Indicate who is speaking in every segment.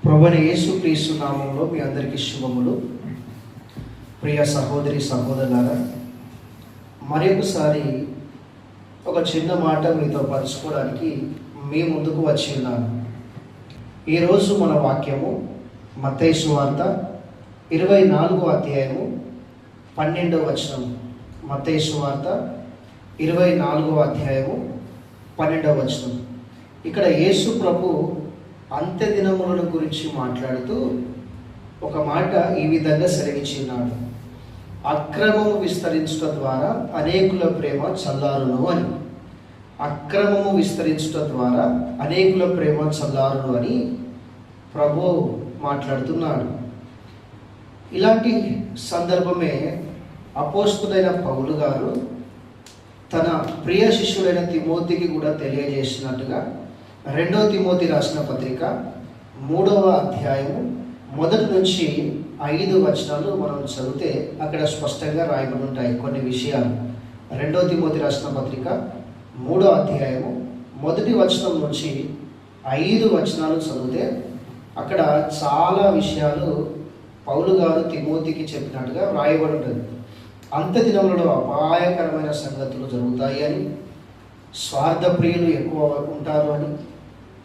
Speaker 1: ప్రభువైన యేసుక్రీస్తు నామంలో మీ అందరికీ శుభములు. ప్రియ సహోదరి సహోదరులారా, మరొకసారి ఒక చిన్న మాట మీతో పంచుకోవడానికి మీ ముందుకు వచ్చి ఉన్నాను. ఈరోజు మన వాక్యము మత్తయి సువార్త 24వ అధ్యాయము 12వ వచనం. మత్తయి సువార్త 24వ అధ్యాయము 12వ వచనం. ఇక్కడ యేసు ప్రభు అంత్య దినములను గురించి మాట్లాడుతూ ఒక మాట ఈ విధంగా సెలవిచ్చినాడు: అక్రమము విస్తరించడం ద్వారా అనేకుల ప్రేమ చల్లారును అని. అక్రమము విస్తరించడం ద్వారా అనేకుల ప్రేమ చల్లారును అని ప్రభు మాట్లాడుతున్నాడు. ఇలాంటి సందర్భమే అపోస్తలుడైన పౌలు గారు తన ప్రియ శిష్యుడైన తిమోతికి కూడా తెలియజేసినట్టుగా 2వ తిమోతి రాసిన పత్రిక 3వ అధ్యాయము 1 నుంచి 5 వచనాలు మనం చదివితే అక్కడ స్పష్టంగా రాయబడి ఉంటాయి కొన్ని విషయాలు. 2వ తిమోతి రాసిన పత్రిక 3వ అధ్యాయము 1వ వచనం నుంచి 5 వచనాలు చదివితే అక్కడ చాలా విషయాలు పౌలు గారు తిమోతికి చెప్పినట్టుగా రాయబడి ఉంటుంది. అంత్య దినములలో అపాయకరమైన సంగతులు జరుగుతాయి అని, స్వార్థ ప్రియులు ఎక్కువ ఉంటారు అని,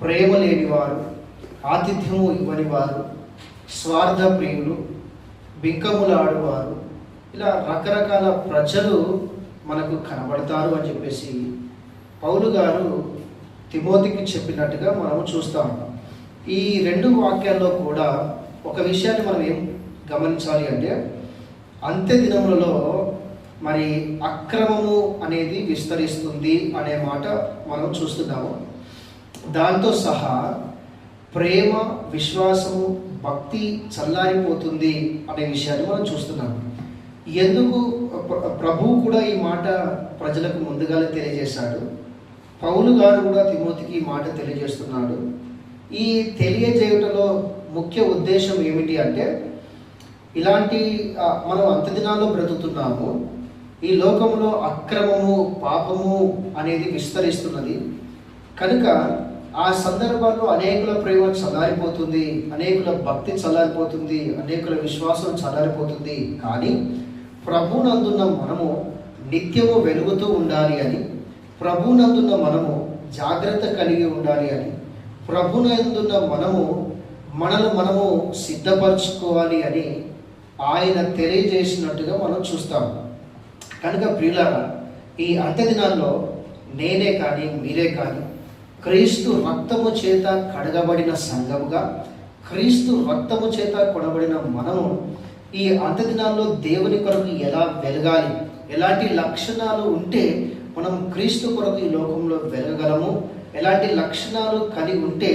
Speaker 1: ప్రేమ లేనివారు, ఆతిథ్యము ఇవ్వని వారు, స్వార్థ ప్రియులు, బింకములు ఆడువారు, ఇలా రకరకాల ప్రజలు మనకు కనబడతారు అని చెప్పేసి పౌలు గారు తిమోతికి చెప్పినట్టుగా మనము చూస్తాం. ఈ 2 వాక్యాల్లో కూడా ఒక విషయాన్ని మనం ఏం గమనించాలి అంటే, అంత్య దినములలో మరి అక్రమము అనేది విస్తరిస్తుంది అనే మాట మనం చూస్తున్నాము. దాంతో సహా ప్రేమ, విశ్వాసము, భక్తి చల్లారిపోతుంది అనే విషయాన్ని మనం చూస్తున్నాము. ఎందుకు ప్రభువు కూడా ఈ మాట ప్రజలకు ముందుగానే తెలియజేశాడు. పౌలు గారు కూడా తిమోతికి ఈ మాట తెలియజేస్తున్నాడు. ఈ తెలియజేయటంలో ముఖ్య ఉద్దేశం ఏమిటి అంటే, ఇలాంటి మనం అంత్యదినాల్లో బ్రతుకుతున్నాము. ఈ లోకంలో అక్రమము, పాపము అనేది విస్తరిస్తున్నది కనుక ఆ సందర్భాల్లో అనేకుల ప్రేమ చల్లారిపోతుంది, అనేకుల భక్తి చల్లారిపోతుంది, అనేకుల విశ్వాసం చల్లారిపోతుంది. కానీ ప్రభునందున్న మనము నిత్యము వెలుగుతూ ఉండాలి అని, ప్రభునందున్న మనము జాగ్రత్త కలిగి ఉండాలి అని, ప్రభునందున్న మనము సిద్ధపరచుకోవాలి అని ఆయన తెలియజేసినట్టుగా మనం చూస్తాం. కనుక ప్రియులారా, ఈ అంత్య దినాల్లో నేనే కానీ మీరే కానీ క్రీస్తు రక్తము చేత కడగబడిన సంఘముగా, క్రీస్తు రక్తము చేత కొనబడిన మనము ఈ అంత్య దినాల్లో దేవుని కొరకు ఎలా వెలగాలి, ఎలాంటి లక్షణాలు ఉంటే మనం క్రీస్తు కొరకు ఈ లోకంలో వెలగలము, ఎలాంటి లక్షణాలు కలిగి ఉంటే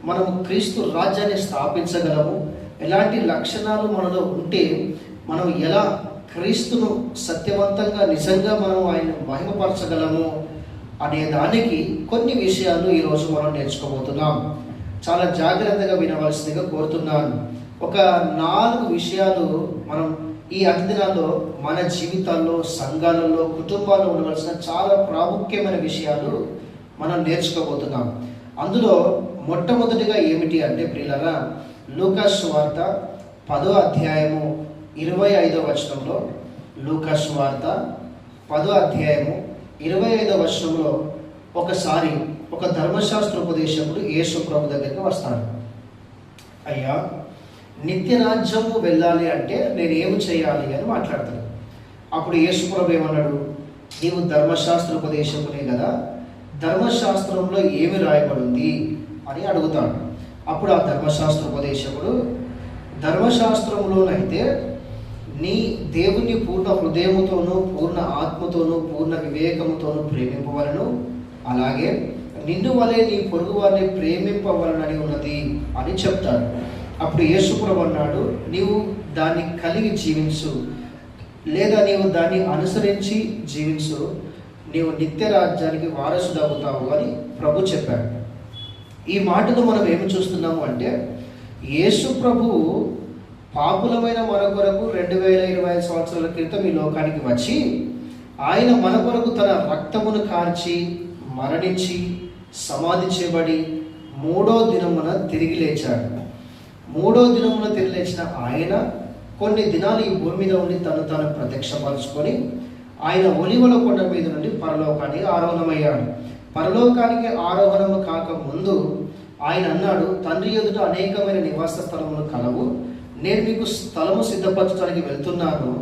Speaker 1: మనం క్రీస్తు రాజ్యాన్ని స్థాపించగలము, ఎలాంటి లక్షణాలు మనలో ఉంటే మనం ఎలా క్రీస్తును సత్యవంతంగా నిజంగా మనం ఆయన మహిమపరచగలము అనే దానికి కొన్ని విషయాలు ఈరోజు మనం నేర్చుకోబోతున్నాం. చాలా జాగ్రత్తగా వినవలసిందిగా కోరుతున్నాను. ఒక 4 విషయాలు మనం ఈ అంత్యదినాల్లో మన జీవితాల్లో, సంఘాలలో, కుటుంబాల్లో ఉండవలసిన చాలా ప్రాముఖ్యమైన విషయాలు మనం నేర్చుకోబోతున్నాం. అందులో మొట్టమొదటిగా ఏమిటి అంటే ప్రియులారా, లూకాసు సువార్త 10వ అధ్యాయము 25వ వచనంలో, లూకాసు సువార్త 10వ అధ్యాయము 25వ వచనంలో ఒకసారి ఒక ధర్మశాస్త్ర ఉపదేశకుడు యేసు ప్రభు దగ్గరికి వస్తాడు. అయ్యా, నిత్య రాజ్యము వెళ్ళాలి అంటే నేను ఏమి చేయాలి అని మాట్లాడతాడు. అప్పుడు యేసు ప్రభు ఏమన్నాడు? నీవు ధర్మశాస్త్ర ఉపదేశకునే కదా, ధర్మశాస్త్రంలో ఏమి రాయబడింది అని అడుగుతాడు. అప్పుడు ఆ ధర్మశాస్త్ర ఉపదేశకుడు, ధర్మశాస్త్రంలోనైతే నీ దేవుని పూర్ణ హృదయముతోనూ, పూర్ణ ఆత్మతోనూ, పూర్ణ వివేకముతోనూ ప్రేమింపవలను, అలాగే నిన్ను వలె నీ పొరుగు వారిని ప్రేమింపవలనని ఉన్నది అని చెప్తాడు. అప్పుడు యేసు ప్రభు అన్నాడు, నీవు దాన్ని కలిగి జీవించు, లేదా నీవు దాన్ని అనుసరించి జీవించు, నీవు నిత్య రాజ్యానికి వారసుడవుతావు అని ప్రభు చెప్పాడు. ఈ మాటను మనం ఏమి చూస్తున్నాము అంటే, యేసు ప్రభువు పాపులమైన మన కొరకు 2025 సంవత్సరాల క్రితం ఈ లోకానికి వచ్చి ఆయన మన కొరకు తన రక్తమును కార్చి మరణించి సమాధి చేయబడి 3వ దినమున తిరిగి లేచాడు. మూడో దినమున తిరిగిలేచిన ఆయన కొన్ని దినాలు ఈ భూమి మీద ఉండి తాను ప్రత్యక్షపరుచుకొని ఆయన ఒలివల కొండ మీద నుండి పరలోకానికి ఆరోహణమయ్యాడు. పరలోకానికి ఆరోహణము కాక ముందు ఆయన అన్నాడు, తండ్రి ఎదుట అనేకమైన నివాస స్థలములు కలవు, నేను మీకు స్థలము సిద్ధపరచడానికి వెళ్తున్నాను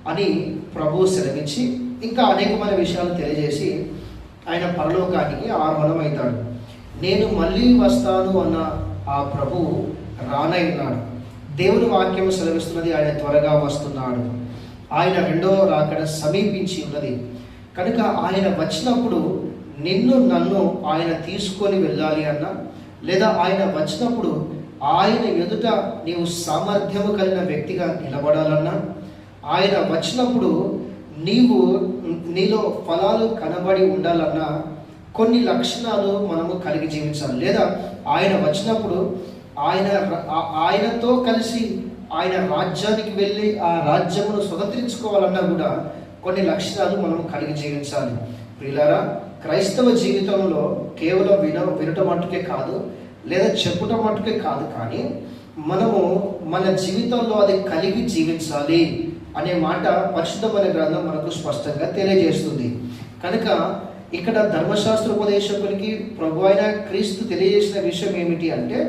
Speaker 1: అని ప్రభువు సెలవిచ్చి ఇంకా అనేకమైన విషయాలు తెలియజేసి ఆయన పరలోకానికి ఆరోహణమవుతాడు. నేను మళ్ళీ వస్తాను అన్న ఆ ప్రభువు రానయ్యున్నాడు. దేవుని వాక్యం సెలవిస్తున్నది, ఆయన త్వరగా వస్తున్నాడు. ఆయన రెండవ రాకడ సమీపించి ఉన్నది. కనుక ఆయన వచ్చినప్పుడు నిన్ను నన్ను ఆయన తీసుకొని వెళ్ళాలి అన్నా, లేదా ఆయన వచ్చినప్పుడు ఆయన ఎదుట నీవు సామర్థ్యము కలిగిన వ్యక్తిగా నిలబడాలన్నా, ఆయన వచ్చినప్పుడు నీలో ఫలాలు కనబడి ఉండాలన్నా కొన్ని లక్షణాలు మనము కలిగి జీవించాలి. లేదా ఆయన వచ్చినప్పుడు ఆయనతో కలిసి ఆయన రాజ్యానికి వెళ్ళి ఆ రాజ్యమును స్వతంత్రించుకోవాలన్నా కూడా కొన్ని లక్షణాలు మనం కలిగి జీవించాలి. ప్రియులారా, క్రైస్తవ జీవితంలో కేవలం వినటం మట్టుకే కాదు, లేదా చెప్పటం మట్టుకే కాదు, కానీ మనము మన జీవితంలో అది కలిగి జీవించాలి అనే మాట పరిశుద్ధమైన గ్రంథం మనకు స్పష్టంగా తెలియజేస్తుంది. కనుక ఇక్కడ ధర్మశాస్త్ర ఉపదేశకునికి ప్రభు అయిన క్రీస్తు తెలియజేసిన విషయం ఏమిటి అంటే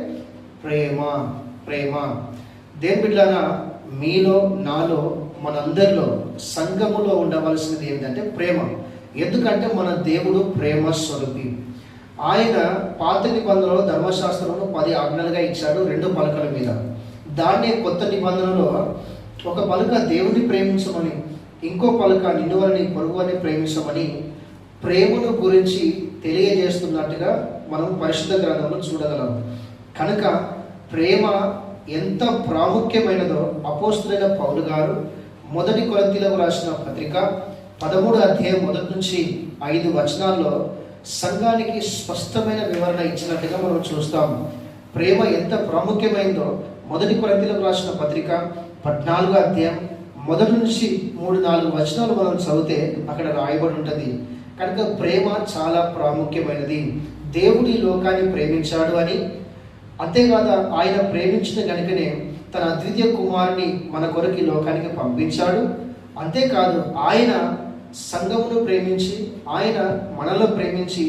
Speaker 1: ప్రేమ. ప్రేమ దేని బిడ్డలారా, మీలో నాలో మనందరిలో సంఘములో ఉండవలసినది ఏంటంటే ప్రేమ. ఎందుకంటే మన దేవుడు ప్రేమ స్వరూపి. ఆయన పాత నిబంధనలో ధర్మశాస్త్రంలో 10 ఆజ్ఞలుగా ఇచ్చాడు 2 పలకల మీద. దాన్నే కొత్త నిబంధనలో ఒక పలక దేవుని ప్రేమించమని, ఇంకో పలక నిన్ను వారిని పొరుగు వారిని ప్రేమించమని ప్రేమను గురించి తెలియజేస్తున్నట్టుగా మనం పరిశుద్ధ గ్రంథంలో చూడగలం. కనుక ప్రేమ ఎంత ప్రాముఖ్యమైనదో అపోస్తులైన పౌలు గారు 1 కొరింథీయులకు రాసిన పత్రిక 13వ అధ్యాయం 1 నుంచి 5 వచనాల్లో సంఘానికి స్పష్టమైన వివరణ ఇచ్చినట్టుగా మనం చూస్తాం. ప్రేమ ఎంత ప్రాముఖ్యమైందో 1 కొరింథీయులకు రాసిన పత్రిక 14వ అధ్యాయం 1 నుంచి 3-4 వచనాలు మనం చదివితే అక్కడ రాయబడి ఉంటుంది. కనుక ప్రేమ చాలా ప్రాముఖ్యమైనది. దేవుడు ఈ లోకాన్ని ప్రేమించాడు అని, అంతేకాదు ఆయన ప్రేమించిన కనుకనే తన అద్వితీయ కుమారుని మన కొరకు ఈ లోకానికి పంపించాడు. అంతేకాదు ఆయన సంఘమును ప్రేమించి, ఆయన మనలో ప్రేమించి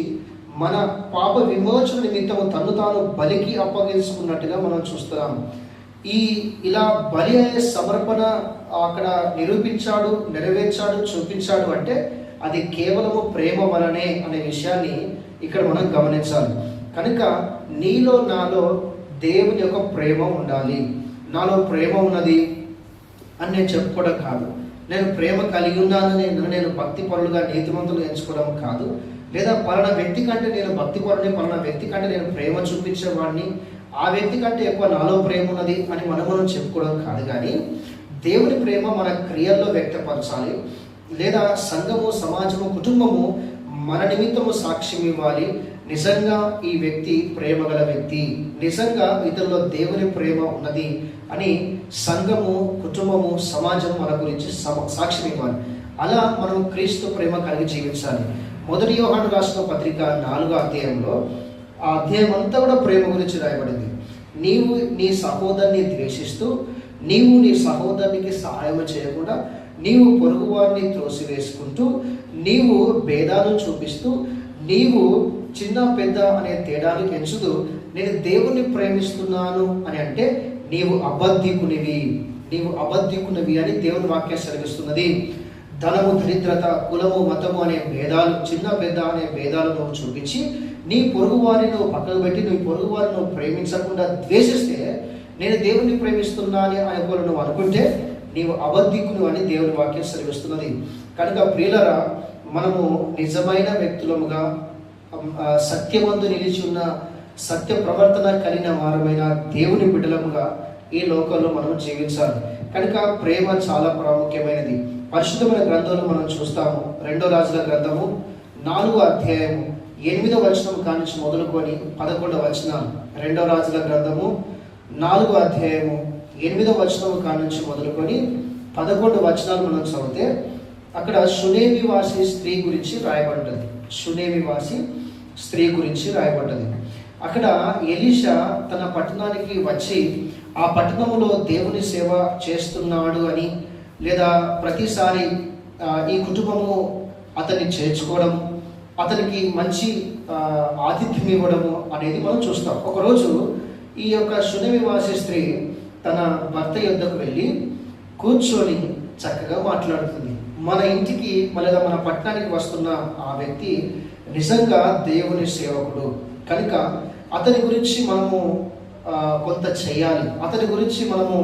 Speaker 1: మన పాప విమోచన నిమిత్తము తను తాను బలికి అప్పగించుకున్నట్టుగా మనం చూస్తున్నాం. ఇలా బలి అనే సమర్పణ అక్కడ నిరూపించాడు, నెరవేర్చాడు, చూపించాడు అంటే అది కేవలము ప్రేమ వలనే అనే విషయాన్ని ఇక్కడ మనం గమనించాలి. కనుక నీలో నాలో దేవుని యొక్క ప్రేమ ఉండాలి. నాలో ప్రేమ ఉన్నది అని నేను చెప్పుకోవడం కాదు, నేను ప్రేమ కలిగి ఉన్నానని నేను భక్తి పరులుగా నీతిమంతులు ఎంచుకోవడం కాదు, లేదా పలానా వ్యక్తి కంటే నేను భక్తి పరుని, పలానా వ్యక్తి కంటే నేను ప్రేమ చూపించేవాడిని, ఆ వ్యక్తి కంటే ఎక్కువ నాలో ప్రేమ ఉన్నది అని మనం చెప్పుకోవడం కాదు. కానీ దేవుని ప్రేమ మన క్రియల్లో వ్యక్తపరచాలి. లేదా సంఘము, సమాజము, కుటుంబము మన నిమిత్తము సాక్ష్యం ఇవ్వాలి. నిజంగా ఈ వ్యక్తి ప్రేమ గల వ్యక్తి, నిజంగా ఇతరులో దేవుని ప్రేమ ఉన్నది అని సంఘము, కుటుంబము, సమాజం మన గురించి సాక్ష్యం ఇవ్వాలి. అలా మనం క్రీస్తు ప్రేమ కలిగి జీవించాలి. 1 యోహాను రాసిన పత్రిక 4వ అధ్యాయంలో ఆ అధ్యాయం అంతా కూడా ప్రేమ గురించి రాయబడింది. నీవు నీ సహోదరుని ద్వేషిస్తూ, నీవు నీ సహోదరునికి సహాయం చేయకుండా, నీవు పొరుగు వారిని త్రోసివేసుకుంటూ, నీవు భేదాలు చూపిస్తూ, నీవు చిన్న పెద్ద అనే తేడాలు పెంచుతూ నేను దేవుణ్ణి ప్రేమిస్తున్నాను అని అంటే నీవు అబద్ధికునివి అని దేవుని వాక్యం సెలవిస్తున్నది. ధనము, దరిద్రత, కులము, మతము అనే భేదాలు, చిన్న పెద్ద అనే భేదాలు నువ్వు చూపించి నీ పొరుగు వారిని నువ్వు పక్కకు పెట్టి నీ పొరుగు వారిని నువ్వు ప్రేమించకుండా ద్వేషిస్తే నేను దేవుణ్ణి ప్రేమిస్తున్నాను అని నువ్వు అనుకుంటే నీవు అబద్ధికును అని దేవుని వాక్యం సెలవిస్తున్నది. కనుక ప్రియులరా, మనము నిజమైన వ్యక్తులముగా, సత్యమందు నిలిచి ఉన్న సత్య ప్రవర్తన కలిగిన వారమైన దేవుని బిడ్డలముగా ఈ లోకంలో మనం జీవించాలి. కనుక ప్రేమ చాలా ప్రాముఖ్యమైనది. పరిశుద్ధమైన గ్రంథంలో మనం చూస్తాము. 2వ రాజుల గ్రంథము 4వ అధ్యాయము 8వ వచనం కానించి మొదలుకొని 11వ వచనం. 2వ రాజుల గ్రంథము 4వ అధ్యాయము 8వ వచనం కానించి మొదలుకొని 11 వచనాలు మనం చదివితే అక్కడ షునేమి వాసి స్త్రీ గురించి రాయబడ్డది. షునేమి వాసి స్త్రీ గురించి రాయబడ్డది. అక్కడ ఎలీషా తన పట్టణానికి వచ్చి ఆ పట్టణంలో దేవుని సేవ చేస్తున్నాడు అని, లేదా ప్రతిసారి ఈ కుటుంబము అతన్ని చేర్చుకోవడం, అతనికి మంచి ఆతిథ్యం ఇవ్వడము అనేది మనం చూస్తాం. ఒకరోజు ఈ యొక్క శూన్యనివాసి స్త్రీ తన భర్త యొద్దకు వెళ్ళి కూర్చొని చక్కగా మాట్లాడుతుంది. మన ఇంటికి లేదా మన పట్టణానికి వస్తున్న ఆ వ్యక్తి నిజంగా దేవుని సేవకుడు కనుక అతని గురించి మనము కొంత చేయాలి, అతని గురించి మనము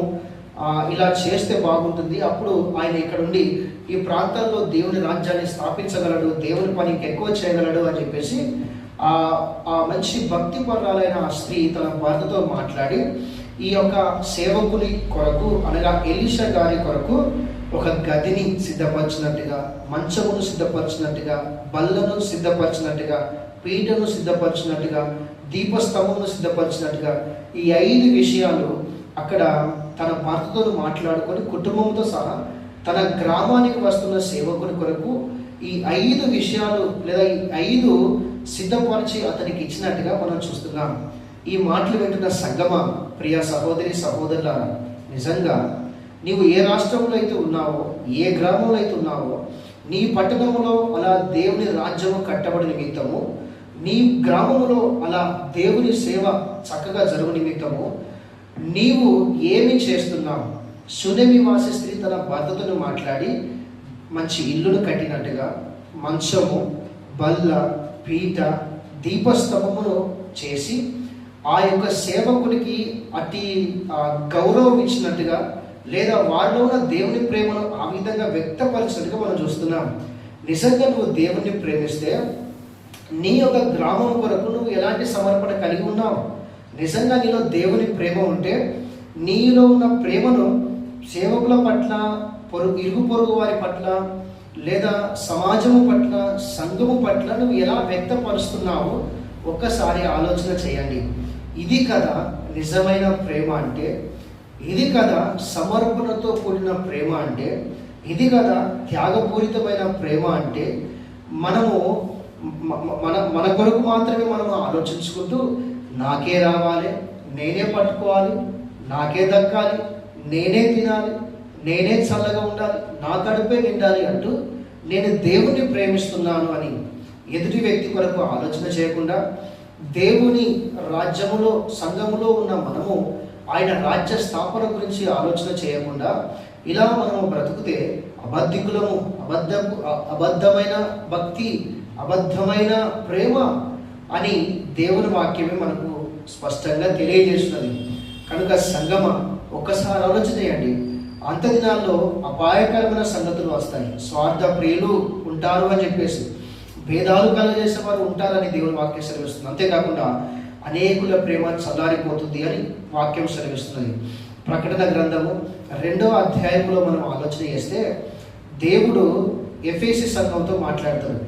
Speaker 1: ఇలా చేస్తే బాగుంటుంది, అప్పుడు ఆయన ఇక్కడుండి ఈ ప్రాంతాల్లో దేవుని రాజ్యాన్ని స్థాపించగలడు, దేవుని పని ఇంకెక్కువ చేయగలడు అని చెప్పేసి ఆ మంచి భక్తి పరురాలైన ఆ స్త్రీ తన భర్తతో మాట్లాడి ఈ యొక్క సేవకుని కొరకు అనగా ఎలీషా గారి కొరకు ఒక గదిని సిద్ధపరిచినట్టుగా, మంచమును సిద్ధపరిచినట్టుగా, బల్లను సిద్ధపరిచినట్టుగా, పీటను సిద్ధపరిచినట్టుగా, దీపస్తంభమును సిద్ధపరిచినట్టుగా ఈ 5 విషయాలు అక్కడ తన భర్తతో మాట్లాడుకొని కుటుంబంతో సహా తన గ్రామానికి వస్తున్న సేవకుని కొరకు ఈ 5 విషయాలు లేదా ఈ 5 సిద్ధపరిచి అతనికి ఇచ్చినట్టుగా మనం చూస్తున్నాం. ఈ మాటలు వింటున్న సంగమ ప్రియ సహోదరి సహోదరులారా, నిజంగా నీవు ఏ రాష్ట్రంలో అయితే ఉన్నావో, ఏ గ్రామంలో అయితే ఉన్నావో, నీ పట్టణంలో అలా దేవుని రాజ్యము కట్టబడి నిమిత్తము, నీ గ్రామంలో అలా దేవుని సేవ చక్కగా జరుగు నిమిత్తము నీవు ఏమి చేస్తున్నావు? శూన్యనివాసి స్త్రీ తన భర్తతో మాట్లాడి మంచి ఇల్లును కట్టినట్టుగా మంచము, బల్ల, పీట, దీపస్తంభమును చేసి ఆ యొక్క సేవకునికి అతి గౌరవం ఇచ్చినట్టుగా, లేదా వారిలో ఉన్న దేవుని ప్రేమను ఆ విధంగా వ్యక్తపరిచినట్టుగా మనం చూస్తున్నాం. నిజంగా నువ్వు దేవుణ్ణి ప్రేమిస్తే నీ యొక్క గ్రామం కొరకు నువ్వు ఎలాంటి సమర్పణ కలిగి ఉన్నావు? నిజంగా నీలో దేవుని ప్రేమ ఉంటే నీలో ఉన్న ప్రేమను సేవకుల పట్ల, ఇరుగు పొరుగు వారి పట్ల, లేదా సమాజము పట్ల, సంఘము పట్ల నువ్వు ఎలా వ్యక్తపరుస్తున్నావో ఒక్కసారి ఆలోచన చేయండి. ఇది కదా నిజమైన ప్రేమ అంటే, ఇది కదా సమర్పణతో కూడిన ప్రేమ అంటే, ఇది కదా త్యాగపూరితమైన ప్రేమ అంటే. మనము మన కొరకు మాత్రమే మనం ఆలోచించుకుంటూ నాకే రావాలి, నేనే పట్టుకోవాలి, నాకే దక్కాలి, నేనే తినాలి, నేనే చల్లగా ఉండాలి, నా కడుపే నిండాలి అంటూ నేను దేవుణ్ణి ప్రేమిస్తున్నాను అని ఎదుటి వ్యక్తి కొరకు ఆలోచన చేయకుండా, దేవుని రాజ్యములో సంఘములో ఉన్న మనము ఆయన రాజ్య స్థాపన గురించి ఆలోచన చేయకుండా ఇలా మనము బ్రతుకుతే అబద్ధికులము, అబద్ధమైన భక్తి, అబద్ధమైన ప్రేమ అని దేవుని వాక్యమే మనకు స్పష్టంగా తెలియజేస్తున్నది. కనుక సంగమ ఒక్కసారి ఆలోచన చేయండి. అంత దినాల్లో అపాయకరమైన సంగతులు వస్తాయి. స్వార్థ ప్రియులు ఉంటారు అని చెప్పేసి, భేదాలు కలగజేసే వారు ఉంటారని దేవుని వాక్యం సెలవిస్తుంది. అంతేకాకుండా అనేకుల ప్రేమ చల్లారిపోతుంది అని వాక్యం సెలవిస్తున్నది. ప్రకటన గ్రంథము 2వ అధ్యాయంలో మనం ఆలోచన చేస్తే దేవుడు ఎఫెసీ సంఘంతో మాట్లాడతాడు.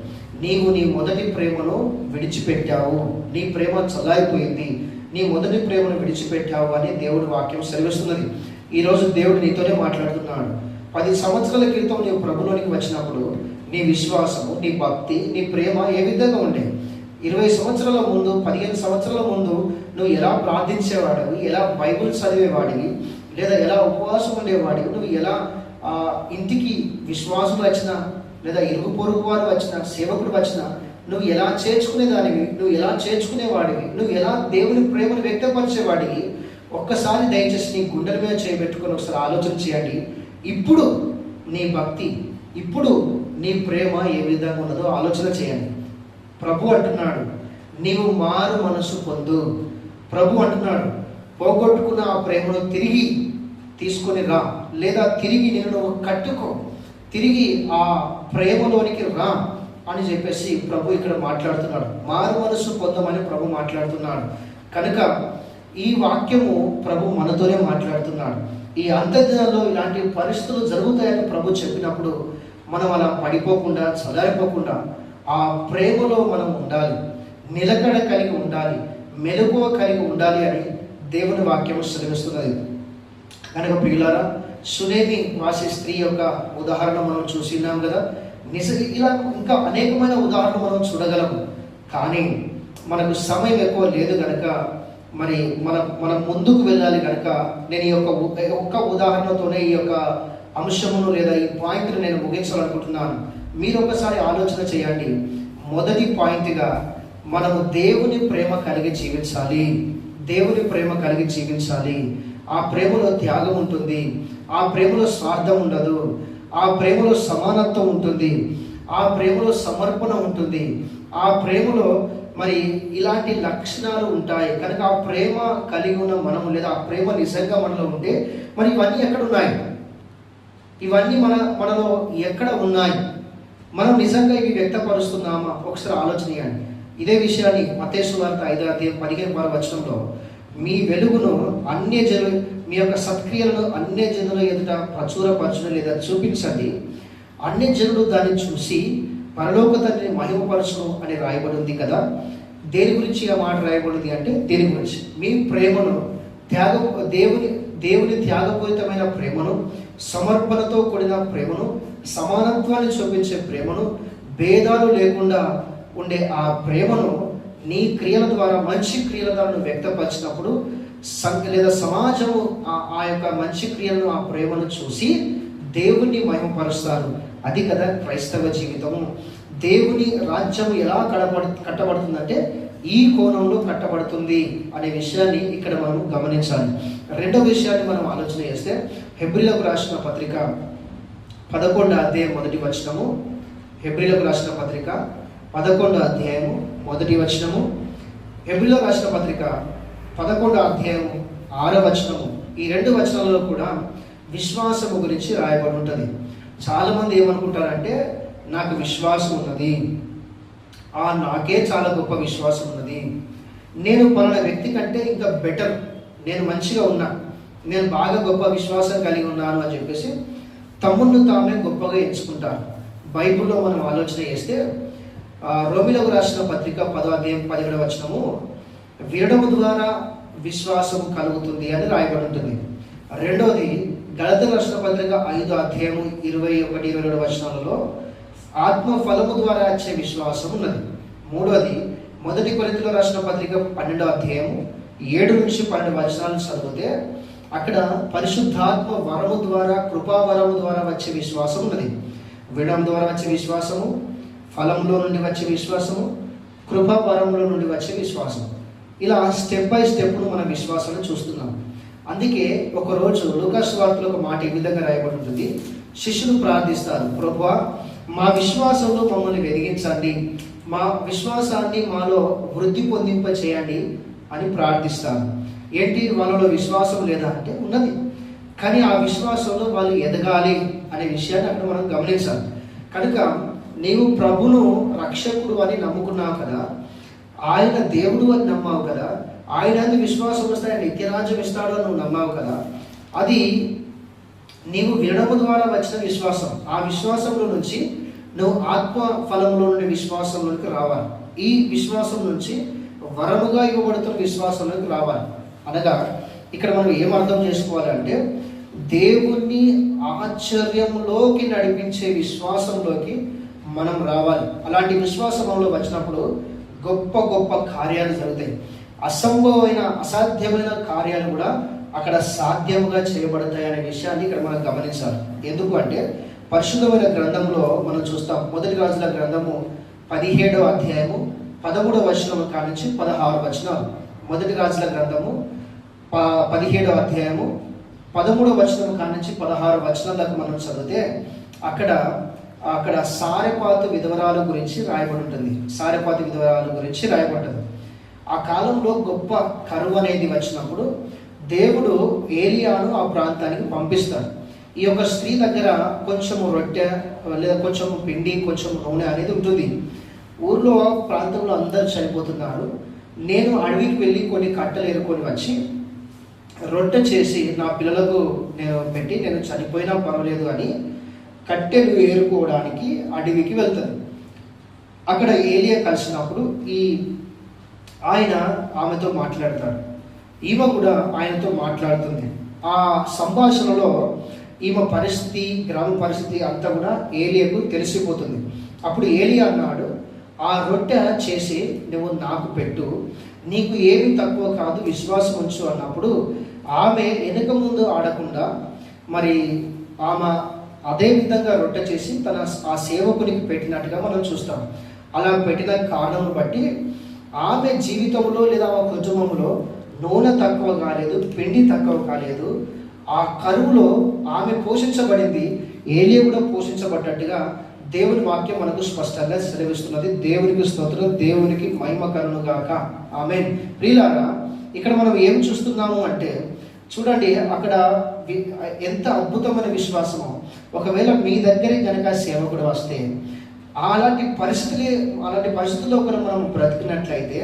Speaker 1: నీవు నీ మొదటి ప్రేమను విడిచిపెట్టావు, నీ ప్రేమ చల్లారిపోయింది, నీ మొదటి ప్రేమను విడిచిపెట్టావు అని దేవుడు వాక్యం సెలవిస్తున్నది. ఈరోజు దేవుడు నీతోనే మాట్లాడుతున్నాడు. 10 సంవత్సరాల క్రితం నీవు ప్రభులోనికి వచ్చినప్పుడు నీ విశ్వాసము, నీ భక్తి, నీ ప్రేమ ఏ విధంగా ఉండేది? 20 సంవత్సరాల ముందు, 15 సంవత్సరాల ముందు నువ్వు ఎలా ప్రార్థించేవాడివి, ఎలా బైబిల్ చదివేవాడివి, లేదా ఎలా ఉపవాసం ఉండేవాడివి, నువ్వు ఎలా ఇంటికి విశ్వాసులు వచ్చినా, లేదా ఇరుగు పొరుగు వారు వచ్చిన, సేవకుడు వచ్చినా నువ్వు ఎలా చేర్చుకునేదానివి, నువ్వు ఎలా చేర్చుకునేవాడివి, నువ్వు ఎలా దేవుని ప్రేమను వ్యక్తపరిచేవాడివి. ఒక్కసారి దయచేసి నీ గుండెల మీద చేయబెట్టుకొని ఒకసారి ఆలోచన చేయండి. ఇప్పుడు నీ భక్తి, ఇప్పుడు నీ ప్రేమ ఏ విధంగా ఉన్నదో ఆలోచన చేయండి. ప్రభు అంటున్నాడు, నీవు మారు మనసు పొందు. ప్రభు అంటున్నాడు, పోగొట్టుకున్న ఆ ప్రేమను తిరిగి తీసుకొని రా, లేదా తిరిగి నేను కట్టుకో, తిరిగి ఆ ప్రేమలోనికి రా అని చెప్పేసి ప్రభు ఇక్కడ మాట్లాడుతున్నాడు. మారు మనసు పొందమని ప్రభు మాట్లాడుతున్నాడు. కనుక ఈ వాక్యము ప్రభు మనతోనే మాట్లాడుతున్నాడు. ఈ అంత్యదినాల్లో ఇలాంటి పరిస్థితులు జరుగుతాయని ప్రభు చెప్పినప్పుడు మనం అలా పడిపోకుండా, చల్లారిపోకుండా ఆ ప్రేమలో మనం ఉండాలి, నిలకడ కలిగి ఉండాలి, మెలకువ కలిగి ఉండాలి అని దేవుని వాక్యం సెలవిస్తున్నది. కనుక ప్రియులారా, సునేమి వాసి స్త్రీ యొక్క ఉదాహరణ మనం చూసినాం కదా. ఇలా ఇంకా అనేకమైన ఉదాహరణలు మనం చూడగలము. కానీ మనకు సమయం ఎక్కువ లేదు కనుక మరి మనం ముందుకు వెళ్ళాలి కనుక నేను ఈ ఒక్క ఉదాహరణతోనే ఈ యొక్క అంశమును లేదా ఈ పాయింట్ను నేను ముగించాలనుకుంటున్నాను. మీరు ఒకసారి ఆలోచన చేయండి. మొదటి పాయింట్గా మనము దేవుని ప్రేమ కలిగి జీవించాలి. దేవుని ప్రేమ కలిగి జీవించాలి. ఆ ప్రేమలో త్యాగం ఉంటుంది, ఆ ప్రేమలో స్వార్థం ఉండదు, ఆ ప్రేమలో సమానత్వం ఉంటుంది, ఆ ప్రేమలో సమర్పణ ఉంటుంది, ఆ ప్రేమలో మరి ఇలాంటి లక్షణాలు ఉంటాయి. కనుక ఆ ప్రేమ కలిగి ఉన్న మనము లేదా ఆ ప్రేమ నిజంగా మనలో ఉంటే మరి ఇవన్నీ ఎక్కడ ఉన్నాయి? ఇవన్నీ మనలో ఎక్కడ ఉన్నాయి? మనం నిజంగా ఇవి వ్యక్తపరుస్తున్నామా? ఒకసారి ఆలోచన చేయండి. ఇదే విషయాన్ని మత్తయి సువార్త 5:15 మీ వెలుగును మీ యొక్క సత్క్రియలను అన్యజనుల ఎదుట ప్రచురపరచడం లేదా చూపించండి, అన్యజనులు దాన్ని చూసి పరలోక తండ్రిని మహిమపరచును అని రాయబడింది కదా. దేని గురించి ఆ మాట రాయబడింది అంటే దేని గురించి? మీ ప్రేమను దేవుని త్యాగపూరితమైన ప్రేమను, సమర్పణతో కూడిన ప్రేమను, సమానత్వాన్ని చూపించే ప్రేమను, భేదాలు లేకుండా ఉండే ఆ ప్రేమను నీ క్రియల ద్వారా, మంచి క్రియల ద్వారా నువ్వు వ్యక్తపరిచినప్పుడు లేదా సమాజము ఆ యొక్క మంచి క్రియలను, ఆ ప్రేమను చూసి దేవుణ్ణి మహిమపరుస్తారు. అది కదా క్రైస్తవ జీవితము. దేవుని రాజ్యం ఎలా కట్టబడుతుందంటే ఈ కోణంలో కట్టబడుతుంది అనే విషయాన్ని ఇక్కడ మనం గమనించాలి. రెండవ విషయాన్ని మనం ఆలోచన చేస్తే హెబ్రీలకు రాసిన పత్రిక 11:1 హెబ్రీలకు రాసిన పత్రిక 11:1 హెబ్రీలకు రాసిన పత్రిక 11:6 ఈ 2 వచనాలలో కూడా విశ్వాసము గురించి రాయబడి ఉంటుంది. చాలామంది ఏమనుకుంటారంటే నాకు విశ్వాసం ఉన్నది, నాకే చాలా గొప్ప విశ్వాసం ఉన్నది, నేను పలానా వ్యక్తి కంటే ఇంకా బెటర్, నేను మంచిగా ఉన్నా, నేను బాగా గొప్ప విశ్వాసం కలిగి ఉన్నాను అని చెప్పేసి తమ్మును తామే గొప్పగా ఎంచుకుంటారు. బైబిల్లో మనం ఆలోచన చేస్తే రోమిలకు రాసిన పత్రిక 10:17 వినడము ద్వారా విశ్వాసం కలుగుతుంది అని రాయబడి ఉంటుంది. రెండవది గలతీయులకు రాసిన పత్రిక 5:21-22 ఆత్మ ఫలము ద్వారా వచ్చే విశ్వాసం ఉన్నది. మూడవది మొదటి కొరింథీయులకు రాసిన పత్రిక 12:7-12 చదివితే అక్కడ పరిశుద్ధాత్మ వరము ద్వారా, కృపావరము ద్వారా వచ్చే విశ్వాసం ఉన్నది. వినడం ద్వారా వచ్చే విశ్వాసము, ఫలంలో నుండి వచ్చే విశ్వాసము, కృపావరంలో నుండి వచ్చే విశ్వాసం. ఇలా స్టెప్ బై స్టెప్ను మన విశ్వాసాన్ని చూస్తున్నాం. అందుకే ఒకరోజు లూకాసు వార్తలో ఒక మాట ఈ విధంగా రాయబడి ఉంటుంది. శిష్యులు ప్రార్థిస్తారు, ప్రభువా మా విశ్వాసంలో మమ్మల్ని వెలిగించండి, మా విశ్వాసాన్ని మాలో వృద్ధి పొందింప చేయండి అని ప్రార్థిస్తారు. ఏంటి, వాళ్ళలో విశ్వాసం లేదా అంటే ఉన్నది, కానీ ఆ విశ్వాసంలో వాళ్ళు ఎదగాలి అనే విషయాన్ని అక్కడ మనం గమనించాలి. కనుక నీవు ప్రభును రక్షకుడు అని నమ్ముకున్నావు కదా, ఆయన దేవుడు అని నమ్మావు కదా, ఆయన విశ్వాసం వస్తే ఆయన నిత్యరాజ్యం ఇస్తాడు అని నువ్వు నమ్మావు కదా, అది నీవు వినడము ద్వారా వచ్చిన విశ్వాసం. ఆ విశ్వాసంలో నుంచి నువ్వు ఆత్మ ఫలంలో నుండి విశ్వాసంలోకి రావాలి. ఈ విశ్వాసం నుంచి వరముగా ఇవ్వబడుతున్న విశ్వాసంలోకి రావాలి. అనగా ఇక్కడ మనం ఏం అర్థం చేసుకోవాలంటే దేవుణ్ణి ఆశ్చర్యంలోకి నడిపించే విశ్వాసంలోకి మనం రావాలి. అలాంటి విశ్వాసంలో వచ్చినప్పుడు గొప్ప గొప్ప కార్యాలు జరుగుతాయి. అసాధ్యమైన కార్యాలు కూడా అక్కడ సాధ్యముగా చేయబడతాయి అనే విషయాన్ని ఇక్కడ మనం గమనించాలి. ఎందుకు అంటే పరిశుద్ధమైన గ్రంథంలో మనం చూస్తాం. మొదటి రాజుల గ్రంథము 17:13 కానించి 16 మొదటి రాజుల గ్రంథము 17:13 కానించి 16 దాకా మనం చదివితే అక్కడ సారెపాతు విధవరాలు గురించి రాయబడి ఉంటుంది. సారెపాతు విధవరాలు గురించి రాయబడ్డది. ఆ కాలంలో గొప్ప కరువు అనేది వచ్చినప్పుడు దేవుడు ఏలియాను ఆ ప్రాంతానికి పంపిస్తాడు. ఈ యొక్క స్త్రీ దగ్గర కొంచెం రొట్టె లేదా కొంచెం పిండి, కొంచెం నూనె అనేది ఉంటుంది. ఊర్లో ప్రాంతంలో అందరూ చనిపోతున్నారు. నేను అడవికి వెళ్ళి కొన్ని కట్టెలు ఏరుకొని వచ్చి రొట్టె చేసి నా పిల్లలకు నేను పెట్టి నేను చనిపోయినా పర్వాలేదు అని కట్టెలు ఏరుకోవడానికి అడవికి వెళ్తాను. అక్కడ ఏలియా కలిసినప్పుడు ఆయన ఆమెతో మాట్లాడతాడు, ఈమె కూడా ఆయనతో మాట్లాడుతుంది. ఆ సంభాషణలో ఈమె పరిస్థితి, గ్రామ పరిస్థితి అంతా కూడా ఏలియాకు తెలిసిపోతుంది. అప్పుడు ఏలియా అన్నాడు, ఆ రొట్టె చేసి నువ్వు నాకు పెట్టు, నీకు ఏమి తక్కువ కాదు, విశ్వాసం ఉంచు అన్నప్పుడు ఆమె వెనుక ముందు ఆడకుండా మరి ఆమె అదే విధంగా రొట్టె చేసి ఆ సేవకునికి పెట్టినట్టుగా మనం చూస్తాం. అలా పెట్టిన కారణం బట్టి ఆమె జీవితంలో లేదా ఆ కుటుంబంలో నూనె తక్కువ కాలేదు, పిండి తక్కువ కాలేదు. ఆ కరువులో ఆమె పోషించబడింది, ఏలియా కూడా పోషించబడ్డట్టుగా దేవుని వాక్యం మనకు స్పష్టంగా సెలవిస్తున్నది. దేవునికి స్తోత్రం, దేవునికి మహిమ కలుగును గాక. ఆమేన్. ప్రియులారా, ఇక్కడ మనం ఏం చూస్తున్నాము అంటే చూడండి, అక్కడ ఎంత అద్భుతమైన విశ్వాసమో. ఒకవేళ మీ దగ్గరికి కనుక సేవకుడు వస్తే అలాంటి పరిస్థితుల్లో కూడా మనం బ్రతికినట్లయితే,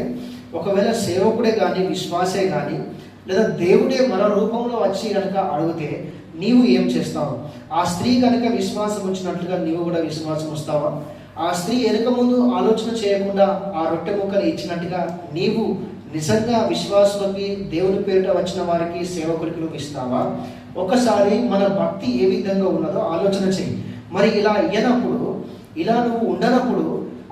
Speaker 1: ఒకవేళ సేవకుడే కానీ విశ్వాసే కానీ లేదా దేవుడే మన రూపంలో వచ్చి కనుక అడిగితే నీవు ఏం చేస్తావు? ఆ స్త్రీ కనుక విశ్వాసం వచ్చినట్లుగా నీవు కూడా విశ్వాసం వస్తావా? ఆ స్త్రీ వెనుక ముందు ఆలోచన చేయకుండా ఆ రొట్టె ముక్కలు ఇచ్చినట్టుగా నీవు నిజంగా విశ్వాసులకి, దేవుని పేరిట వచ్చిన వారికి, సేవకులకి నువ్వు ఇస్తావా? ఒకసారి మన భక్తి ఏ విధంగా ఉన్నదో ఆలోచన చెయ్యి. మరి ఇలా అయ్యనప్పుడు, ఇలా నువ్వు ఉండనప్పుడు,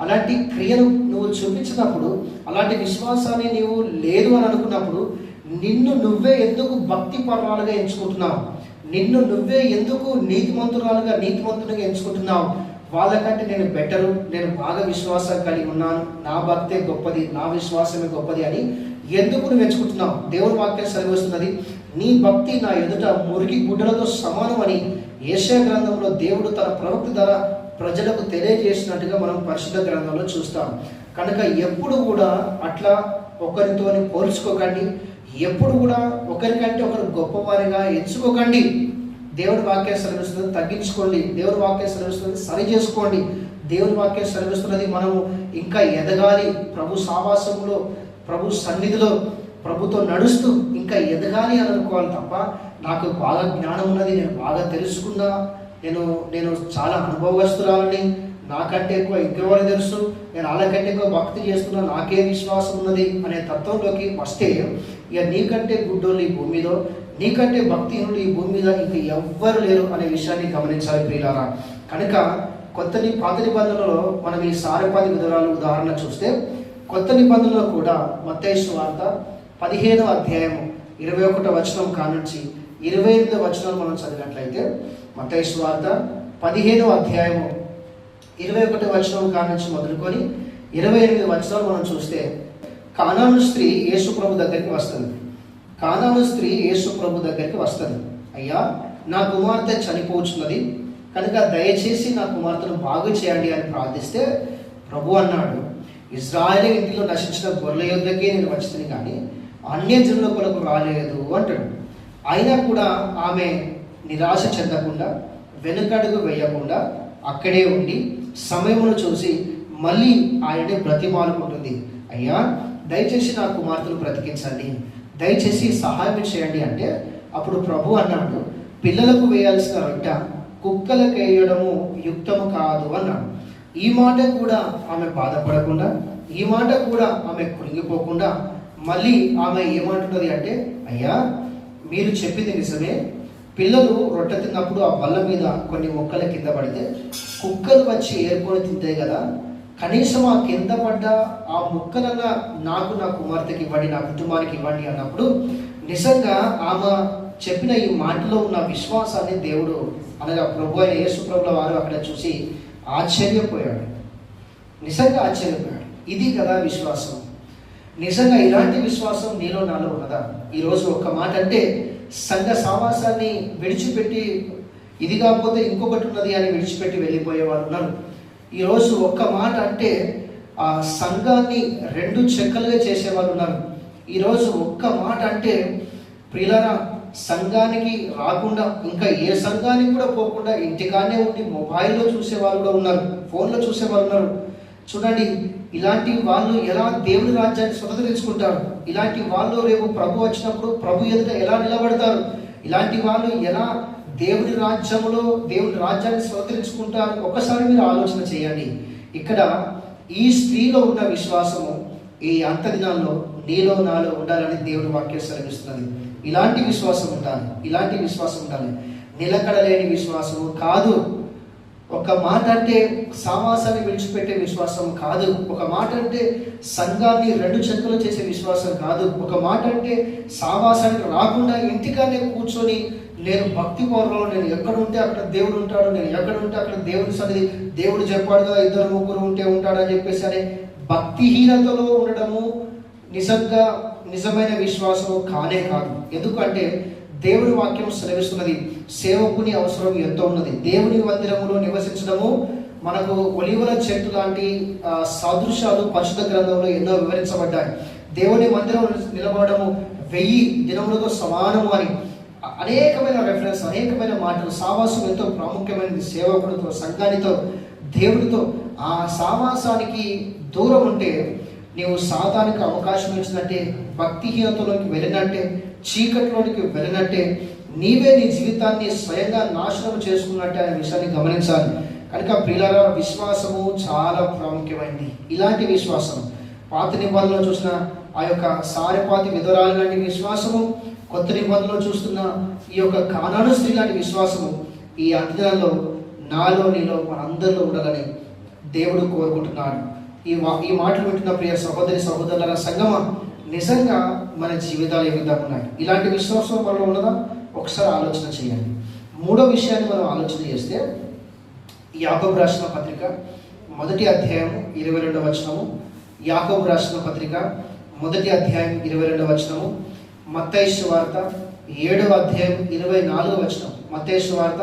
Speaker 1: అలాంటి క్రియను నువ్వు చూపించినప్పుడు, అలాంటి విశ్వాసాన్ని నీవు లేదు అని అనుకున్నప్పుడు నిన్ను నువ్వే ఎందుకు భక్తి పరురాలుగా ఎంచుకుంటున్నావు? నిన్ను నువ్వే ఎందుకు నీతిమంతునిగా ఎంచుకుంటున్నావు? వాళ్ళకంటే నేను బెటరు, నేను బాగా విశ్వాసం కలిగి ఉన్నాను, నా భక్తే గొప్పది, నా విశ్వాసమే గొప్పది అని ఎందుకు నువ్వు ఎంచుకుంటున్నావు? దేవుని వాక్యం సెలవిస్తున్నది, నీ భక్తి నా ఎదుట మురికి గుడ్డలతో సమానం అని యెషయా గ్రంథంలో దేవుడు తన ప్రవక్త ద్వారా ప్రజలకు తెలియజేసినట్టుగా మనం పరిశుద్ధ గ్రంథంలో చూస్తాం. కనుక ఎప్పుడు కూడా అట్లా ఒకరితో పోల్చుకోకండి, ఎప్పుడు కూడా ఒకరికంటే ఒకరు గొప్పవారిగా ఎంచుకోకండి. దేవుడి వాక్యం సెలవిస్తున్నది తగ్గించుకోండి, దేవుడి వాక్యం సెలవిస్తున్నది సరి చేసుకోండి. దేవుడి వాక్యం సెలవిస్తున్నది మనము ఇంకా ఎదగాలి, ప్రభు సావాసంలో, ప్రభు సన్నిధిలో, ప్రభుతో నడుస్తూ ఇంకా ఎదగాలి అని అనుకోవాలి తప్ప, నాకు బాగా జ్ఞానం ఉన్నది, నేను బాగా తెలుసుకున్నా, నేను చాలా అనుభవస్తురాలని, నాకంటే ఎక్కువ ఇంకెవరు తెలుసు, నేను వాళ్ళకంటే ఎక్కువ భక్తి చేస్తున్నా, నాకే విశ్వాసం ఉన్నది అనే తత్వంలోకి వస్తే ఇక నీకంటే గుడ్డోళ్ళు ఈ భూమి మీదో, నీకంటే భక్తిహీనులు ఈ భూమి మీద ఇంక ఎవ్వరు లేరు అనే విషయాన్ని గమనించాలి ప్రియులారా. కనుక పాత నిబంధనలో మనం ఈ సారెపాది విధురాలు ఉదాహరణ చూస్తే, కొత్త నిబంధనలో కూడా మత్తయి సువార్త 15వ అధ్యాయం 21వ వచనం కానుంచి 28వ వచనం మనం చదివినట్లయితే, మత్తయి సువార్త 15వ అధ్యాయం 21వ వచనం కానుంచి మొదలుకొని 28 వచనాలు మనం చూస్తే, కానాను స్త్రీ యేసు ప్రభు దగ్గరికి వస్తుంది. అయ్యా, నా కుమార్తె చనిపోతున్నది కనుక దయచేసి నా కుమార్తెను బాగు చేయండి అని ప్రార్థిస్తే, ప్రభు అన్నాడు, ఇశ్రాయేలు ఇంటిలో నశించిన గొర్రెల యొద్దకే నేను వచ్చింది కానీ అన్యజనుల కొరకు రాలేదు అంటాడు. అయినా కూడా ఆమె నిరాశ చెందకుండా, వెనుకడుగు వేయకుండా అక్కడే ఉండి సమయమును చూసి మళ్ళీ ఆయనే బ్రతిమాలుకుంటుంది. అయ్యా, దయచేసి నా కుమార్తెను బ్రతికించండి, దయచేసి సహాయం చేయండి అంటే, అప్పుడు ప్రభు అన్నాడు, పిల్లలకు వేయాల్సిన రొట్టె కుక్కలకు వేయడము యుక్తము కాదు అన్నాడు. ఈ మాట కూడా ఆమె బాధపడకుండా, ఈ మాట కూడా ఆమె కృంగిపోకుండా మళ్ళీ ఆమె ఏమంటున్నది అంటే, అయ్యా, మీరు చెప్పింది నిజమే, పిల్లలు రొట్టె తిన్నప్పుడు ఆ బల్ల మీద కొన్ని మొక్కల కింద పడితే కుక్కలు వచ్చి ఏరుకొని తింటాయి కదా, కనీసం ఆ కింద పడ్డ ఆ ముక్కలన్నా నాకు, నా కుమార్తెకి ఇవ్వండి, నా కుటుంబానికి ఇవ్వండి అన్నప్పుడు నిజంగా ఆమె చెప్పిన ఈ మాటలో ఉన్న విశ్వాసాన్ని దేవుడు, అనగా ప్రభు అయిన యేసు ప్రభుల వారు అక్కడ చూసి ఆశ్చర్యపోయాడు. నిజంగా ఆశ్చర్యపోయాడు. ఇది కదా విశ్వాసం. నిజంగా ఇలాంటి విశ్వాసం నీలో నాలో ఉన్నదా? ఈరోజు ఒక్క మాట అంటే సంఘ సావాసాన్ని విడిచిపెట్టి, ఇది కాకపోతే ఇంకొకటి ఉన్నది అని విడిచిపెట్టి వెళ్ళిపోయే వాళ్ళు ఉన్నారు. ఈరోజు ఒక్క మాట అంటే ఆ సంఘాన్ని 2 చెక్కలుగా చేసేవాళ్ళు ఉన్నారు. ఈరోజు ఒక్క మాట అంటే ప్రియులారా, సంఘానికి రాకుండా, ఇంకా ఏ సంఘానికి కూడా పోకుండా ఇంటికానే ఉండి మొబైల్లో చూసేవాళ్ళు కూడా ఉన్నారు, ఫోన్లో చూసేవాళ్ళు ఉన్నారు. చూడండి, ఇలాంటి వాళ్ళు ఎలా దేవుని రాజ్యాన్ని స్వతంత్రించుకుంటారు? ఇలాంటి వాళ్ళు రేపు ప్రభు వచ్చినప్పుడు ప్రభు ఎదుట ఎలా నిలబడతారు? ఇలాంటి వాళ్ళు ఎలా దేవుని రాజ్యాన్ని స్వతంత్రించుకుంటారు? ఒకసారి మీరు ఆలోచన చేయండి. ఇక్కడ ఈ స్త్రీలో ఉన్న విశ్వాసము ఈ అంత దినాల్లో నీలో నాలో ఉండాలని దేవుని వాక్యం సెలవిస్తున్నది. ఇలాంటి విశ్వాసం ఉండాలి. నిలకడలేని విశ్వాసము కాదు. ఒక మాట అంటే సావాసాన్ని విడిచిపెట్టే విశ్వాసం కాదు. ఒక మాట అంటే సంఘాన్ని రెండు చెక్కలు చేసే విశ్వాసం కాదు. ఒక మాట అంటే సావాసానికి రాకుండా ఇంటికానే కూర్చొని నేను భక్తి పౌరులో నేను ఎక్కడ ఉంటే అక్కడ దేవుడు ఉంటాడు, నేను ఎక్కడ ఉంటే అక్కడ దేవుడి సన్నిధి, దేవుడు చెప్పాడు కదా 2-3 ఉంటే ఉంటాడని చెప్పేసి అనే భక్తిహీనతలో ఉండడము నిజంగా నిజమైన విశ్వాసము కానే కాదు. ఎందుకంటే దేవుని వాక్యం సెలవిస్తున్నది, సేవకుని అవసరం ఎంతో ఉన్నది. దేవుని మందిరములో నివసించడము మనకు ఒలివల చెట్టు లాంటి సాదృశ్యాలు పరిశుద్ధ గ్రంథంలో ఎన్నో వివరించబడ్డాయి. దేవుని మందిరం నిలబడము 1000 దినములతో సమానము అని అనేకమైన రెఫరెన్స్, అనేకమైన మాటలు. సావాసం ఎంతో ప్రాముఖ్యమైనది. సేవకుడితో, సంఘానితో, దేవుడితో. ఆ సావాసానికి దూరం ఉంటే నీవు సాతానికి అవకాశం ఇచ్చినట్టే, భక్తిహీనతలోకి వెళ్ళినట్టే, చీకట్లోనికి వెళ్ళినట్టే, నీవే నీ జీవితాన్ని స్వయంగా నాశనం చేసుకున్నట్టే అనే విషయాన్ని గమనించాలి. కనుక ప్రియులారా, విశ్వాసము చాలా ప్రాముఖ్యమైనది. ఇలాంటి విశ్వాసం పాత నిబంధనలో చూసిన ఆ యొక్క సారెపాతి విధవరాలు లాంటి విశ్వాసము, కొత్త నిబంధనలో చూస్తున్న ఈ యొక్క కానాను స్త్రీ లాంటి విశ్వాసము ఈ అంత్యదినాల్లో నాలో నీలో మనందరిలో ఉండాలని దేవుడు కోరుకుంటున్నాడు. ఈ మాటలు వింటున్న ప్రియ సహోదరి సహోదరుల సంగమా, నిజంగా మన జీవితాలు ఏ విధంగా ఉన్నాయి? ఇలాంటి విశ్వాసం మనలో ఉన్నదా? ఒకసారి ఆలోచన చేయండి. మూడో విషయాన్ని మనం ఆలోచన చేస్తే, యాకోబు రాసిన పత్రిక 1వ అధ్యాయం 22వ వచనము, యాకోబు రాసిన పత్రిక 1వ అధ్యాయం 22వ వచనము, మత్తయి సువార్త 7వ అధ్యాయం 24వ వచనం, మత్తయి సువార్త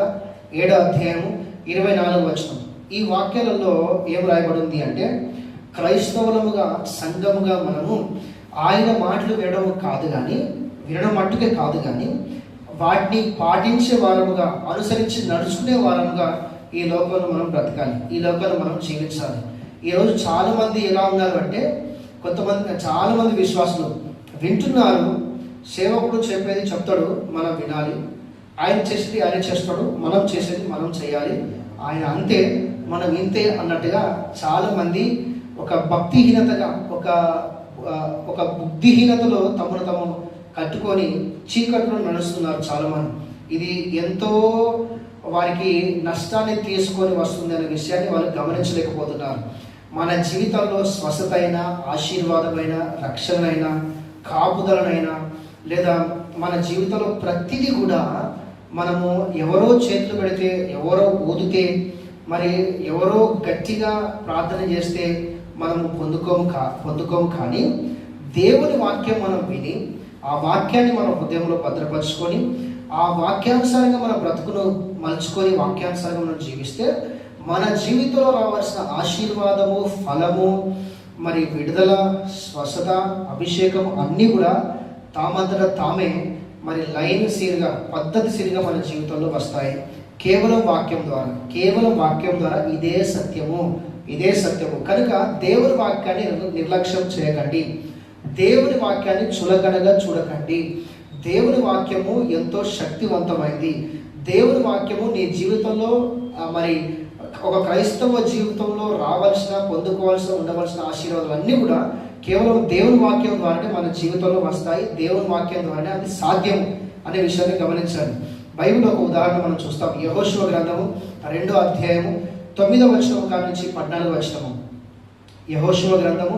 Speaker 1: 7వ అధ్యాయం 24వ వచనం. ఈ వాక్యాలలో ఏం రాయబడింది అంటే, క్రైస్తవులముగా సంఘముగా మనము ఆయన మాటలు వినడం మట్టుకే కాదు కానీ వాటిని పాటించే వారముగా, అనుసరించి నడుచుకునే వారముగా ఈ లోకంలో మనం బ్రతకాలి, ఈ లోకంలో మనం జీవించాలి. ఈరోజు చాలామంది ఎలా ఉన్నారు అంటే, చాలామంది విశ్వాసులు వింటున్నారు, సేవకుడు చెప్పేది చెప్తాడు, మనం వినాలి, ఆయన చేసేది ఆయన చేస్తాడు, మనం చేసేది మనం చేయాలి, ఆయన అంతే మనం ఇంతే అన్నట్టుగా చాలామంది ఒక భక్తిహీనతగా, ఒక బుద్ధిహీనతలో తమను తాము కట్టుకొని చీకట్లో నడుస్తున్నారు చాలామంది. ఇది ఎంతో వారికి నష్టాన్ని తీసుకొని వస్తుంది అనే విషయాన్ని వాళ్ళు గమనించలేకపోతున్నారు. మన జీవితంలో స్వస్థత అయినా, ఆశీర్వాదమైన, రక్షణైనా, కాపుదలనైనా, లేదా మన జీవితంలో ప్రతిదీ కూడా మనము ఎవరో చేతులు పెడితే, ఎవరో ఊదితే, మరి ఎవరో గట్టిగా ప్రార్థన చేస్తే మనము పొందుకోము కానీ దేవుని వాక్యం మనం విని ఆ వాక్యాన్ని మన హృదయంలో భద్రపరుచుకొని ఆ వాక్యానుసారంగా మన బ్రతుకును మలుచుకొని వాక్యానుసారంగా మనం జీవిస్తే మన జీవితంలో రావాల్సిన ఆశీర్వాదము, ఫలము, మరి విడుదల, స్వస్థత, అభిషేకం అన్నీ కూడా తామంతట తామే మరి లైన్ సీరుగా, పద్ధతి సీరుగా మన జీవితంలో వస్తాయి. కేవలం వాక్యం ద్వారా ఇదే సత్యము. కనుక దేవుని వాక్యాన్ని నిర్లక్ష్యం చేయకండి, దేవుని వాక్యాన్ని చులకనగా చూడకండి. దేవుని వాక్యము ఎంతో శక్తివంతమైంది. దేవుని వాక్యము నీ జీవితంలో మరి ఒక క్రైస్తవ జీవితంలో పొందుకోవాల్సిన ఉండవలసిన ఆశీర్వాదాలు అన్నీ కూడా కేవలం దేవుని వాక్యం ద్వారానే మన జీవితంలో వస్తాయి. దేవుని వాక్యం ద్వారానే అది సాధ్యం అనే విషయాన్ని గమనించాలి. బైబిల్ ఒక ఉదాహరణ మనం చూస్తాం. యెహోషువ గ్రంథము 2వ అధ్యాయము 9వ వచనం కాడి నుంచి 14వ వచనము. యెహోషువ గ్రంథము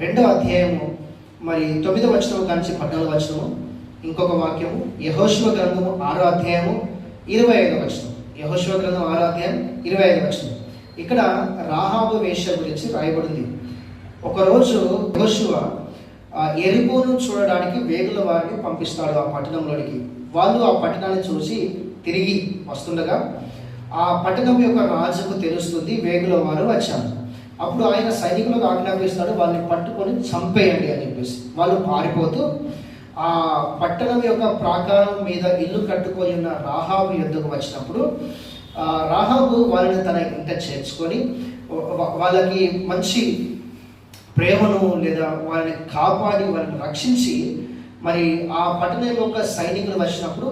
Speaker 1: 2వ అధ్యాయము మరి 9వ వచనం కాడి నుంచి 14వ వచనము. ఇంకొక వాక్యము యెహోషువ గ్రంథము 6వ అధ్యాయము 25వ వచనం. యెహోషువ గ్రంథం 6వ అధ్యాయం 25వ వచనం. ఇక్కడ రాహాబు వేశ్య గురించి రాయబడింది. ఒకరోజు యెహోషువ యెరికోను చూడడానికి వేగుల వారిని పంపిస్తాడు ఆ పట్టణంలోనికి. వాళ్ళు ఆ పట్టణాన్ని చూసి తిరిగి వస్తుండగా ఆ పట్టణం యొక్క రాజుకు తెలుస్తుంది వేగుల వారు వచ్చారు. అప్పుడు ఆయన సైనికులకు ఆజ్ఞాపిస్తాడు, వాళ్ళని పట్టుకొని చంపేయండి అని చెప్పేసి. వాళ్ళు పారిపోతూ ఆ పట్టణం యొక్క ప్రాకారం మీద ఇల్లు కట్టుకొని ఉన్న రాహాబు యొద్దకు వచ్చినప్పుడు రాహాబు వాళ్ళని తన ఇంట చేర్చుకొని వాళ్ళకి మంచి ప్రేమను లేదా వాళ్ళని కాపాడి వాళ్ళని రక్షించి, మరి ఆ పట్టణం యొక్క సైనికులు వచ్చినప్పుడు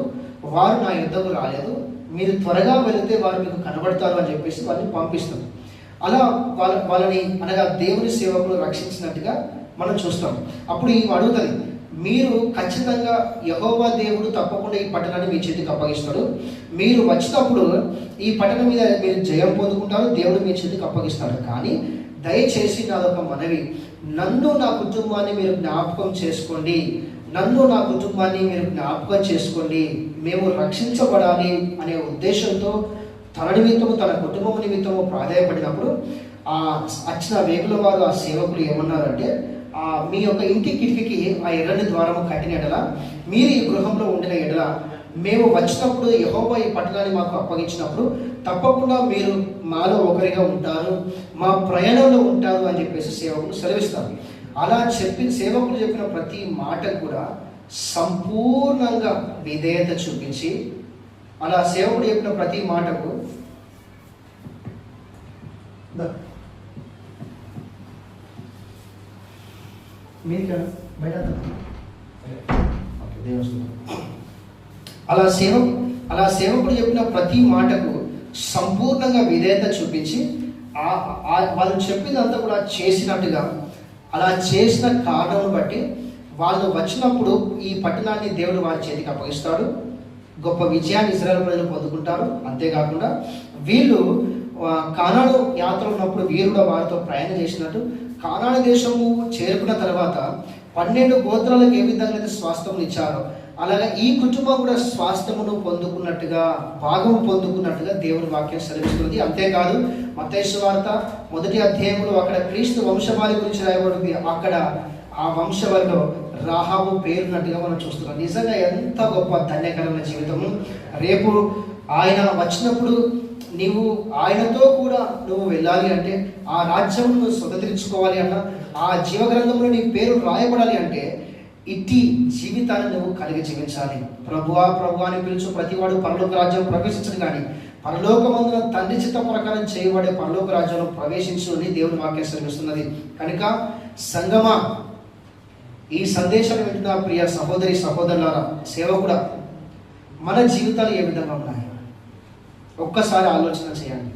Speaker 1: వారు నా యుద్ధకు రాలేదు, మీరు త్వరగా వెళితే వారు మీకు కనబడతారు అని చెప్పేసి వాళ్ళని పంపిస్తారు. అలా వాళ్ళని అనగా దేవుని సేవకులు రక్షించినట్టుగా మనం చూస్తాం. అప్పుడు ఈమె అడుగుతుంది, మీరు ఖచ్చితంగా యెహోవా దేవుడు తప్పకుండా ఈ పట్టణాన్ని మీ చేతికి అప్పగిస్తాడు. మీరు వచ్చినప్పుడు ఈ పట్టణం మీద మీరు జయం పొందుకుంటారు, దేవుడు మీ చేతికి అప్పగిస్తాడు. కానీ దయచేసి నాదొక మనవి, నన్ను నా కుటుంబాన్ని మీరు జ్ఞాపకం చేసుకోండి, నన్ను నా కుటుంబాన్ని మీరు జ్ఞాపకం చేసుకోండి. మేము రక్షించబడాలి అనే ఉద్దేశంతో తన నిమిత్తము తన కుటుంబం నిమిత్తము ప్రాధాయపడినప్పుడు ఆ వచ్చిన వేగుల వారు ఆ సేవకులు ఏమన్నారంటే, మీ యొక్క ఇంటి కిటికీకి ఆ ఎర్రని ద్వారము కట్టిన ఎడల, మీరు ఈ గృహంలో ఉండిన ఎడల, మేము వచ్చినప్పుడు యెహోవా ఈ పట్టణాన్ని మాకు అప్పగించినప్పుడు తప్పకుండా మీరు మాలో ఒకరిగా ఉంటారు, మా ప్రయాణంలో ఉంటారు అని చెప్పేసి సేవకులు సెలవిస్తారు. అలా సేవకులు చెప్పిన ప్రతి మాట కూడా సంపూర్ణంగా విధేయత చూపించి, అలా సేవకుడు చెప్పిన ప్రతి మాటకు అలా సేవకుడు చెప్పిన ప్రతి మాటకు సంపూర్ణంగా విధేయత చూపించి వాళ్ళు చెప్పిందంతా కూడా చేసినట్టుగా, అలా చేసిన కారణం బట్టి వాళ్ళు వచ్చినప్పుడు ఈ పట్టణాన్ని దేవుడు వారి చేతికి అప్పగిస్తాడు. గొప్ప విజయాన్ని ఇశ్రాయేలు ప్రజలు పొందుకుంటారు. అంతేకాకుండా వీళ్ళు కానాను యాత్ర ఉన్నప్పుడు వీరుడు వారితో ప్రయాణం చేసినట్టు కానాను దేశము చేరుకున్న తర్వాత 12 గోత్రాలకు ఏ విధంగా అయితే స్వాస్థ్యం ఇచ్చారో, అలాగే ఈ కుటుంబం కూడా స్వాస్థ్యమును పొందుకున్నట్టుగా, భాగము పొందుకున్నట్టుగా దేవుని వాక్యం సెలవిస్తుంది. అంతేకాదు మత్తయి సువార్త 1వ అధ్యాయంలో అక్కడ క్రీస్తు వంశవాళి గురించి రాయబడింది. అక్కడ ఆ వంశవాళిలో రాహాబు పేరున్నట్టుగా మనం చూస్తున్నాం. నిజంగా ఎంత గొప్ప ధన్యకరమైన జీవితము. రేపు ఆయన వచ్చినప్పుడు నీవు ఆయనతో కూడా నువ్వు వెళ్ళాలి అంటే, ఆ రాజ్యం నువ్వు స్వతంత్రించుకోవాలి అన్న, ఆ జీవగ్రంథంలో నీ పేరు రాయబడాలి అంటే ఇట్టి జీవితాన్ని నువ్వు కలిగి జీవించాలి. ప్రభువా ప్రభువా అని పిలుచు ప్రతివాడు పరలోక రాజ్యం ప్రవేశించదు, కానీ పరలోకమందున తండ్రి చిత్త ప్రకారం చేయబడే పరలోక రాజ్యంలో ప్రవేశించు అని దేవుని వాక్యం సెలవిస్తున్నది. కనుక సంగమా, ఈ సందేశం వింటున్న ప్రియ సహోదరి సహోదరులారా, సేవకుడా, మన జీవితాలు ఏ విధంగా ఉన్నాయి ఒక్కసారి ఆలోచన చేయండి.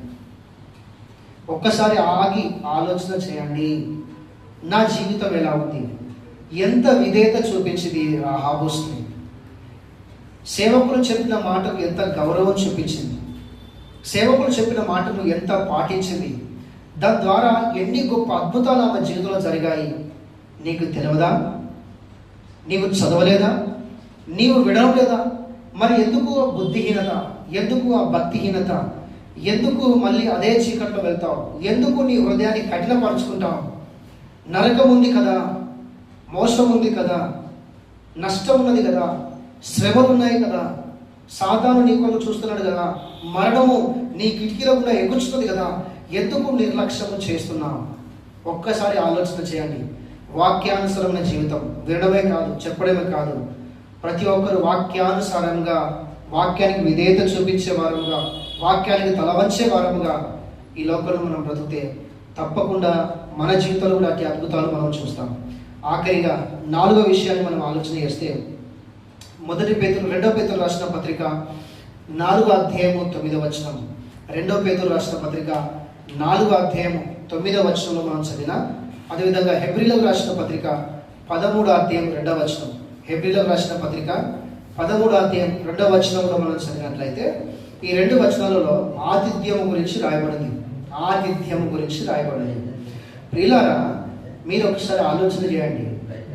Speaker 1: ఒక్కసారి ఆగి ఆలోచన చేయండి. నా జీవితం ఎలా ఉంది? ఎంత విధేయత చూపించింది రాహాబు స్త్రీ? సేవకులు చెప్పిన మాటకు ఎంత గౌరవం చూపించింది? సేవకులు చెప్పిన మాటను ఎంత పాటించింది? దాని ద్వారా ఎన్ని గొప్ప అద్భుతాలు ఆమె జీవితంలో జరిగాయి. నీకు తెలియదా? నీవు చదవలేదా? నీవు విడవలేదా? మరి ఎందుకు బుద్ధిహీనత? ఎందుకు ఆ భక్తిహీనత? ఎందుకు మళ్ళీ అదే చీకట్లో వెళ్తావు? ఎందుకు నీ హృదయాన్ని కఠినపరుచుకుంటావు? నరకం ఉంది కదా, మోసం ఉంది కదా, నష్టం ఉన్నది కదా, శ్రమలు ఉన్నాయి కదా, సాతాను నీ కొరకు చూస్తున్నాడు కదా, మరణము నీ కిటికీలో కూడా ఎగురుచుతుంది కదా, ఎందుకు నిర్లక్ష్యము చేస్తున్నావు? ఒక్కసారి ఆలోచన చేయండి. వాక్యానుసారమైన జీవితం వినడమే కాదు, చెప్పడమే కాదు, ప్రతి ఒక్కరు వాక్యానుసారంగా, వాక్యానికి విధేయత చూపించే వారముగా, వాక్యానికి తలవంచే వారముగా ఈ లోకంలో మనం బ్రతికితే తప్పకుండా మన జీవితంలో కూడా అతి అద్భుతాలు మనం చూస్తాం. ఆఖరిగా 4వ విషయాన్ని మనం ఆలోచన చేస్తే, 2 పేతురు రాసిన పత్రిక 4వ అధ్యాయము 9వ వచనం, 2 పేతురు రాసిన పత్రిక 4వ అధ్యాయము 9వ వచనంలో మనం చదివిన, అదేవిధంగా హెబ్రీలకు రాసిన పత్రిక 13వ అధ్యాయం 2వ వచనం, హెబ్రీలకు రాసిన పత్రిక 13వ అధ్యాయం 2వ వచనంలో మనం చదివినట్లయితే ఈ 2 వచనాలలో ఆతిథ్యము గురించి రాయబడింది. ఆతిథ్యము గురించి రాయబడింది. ప్రియులారా, మీరు ఒకసారి ఆలోచన చేయండి.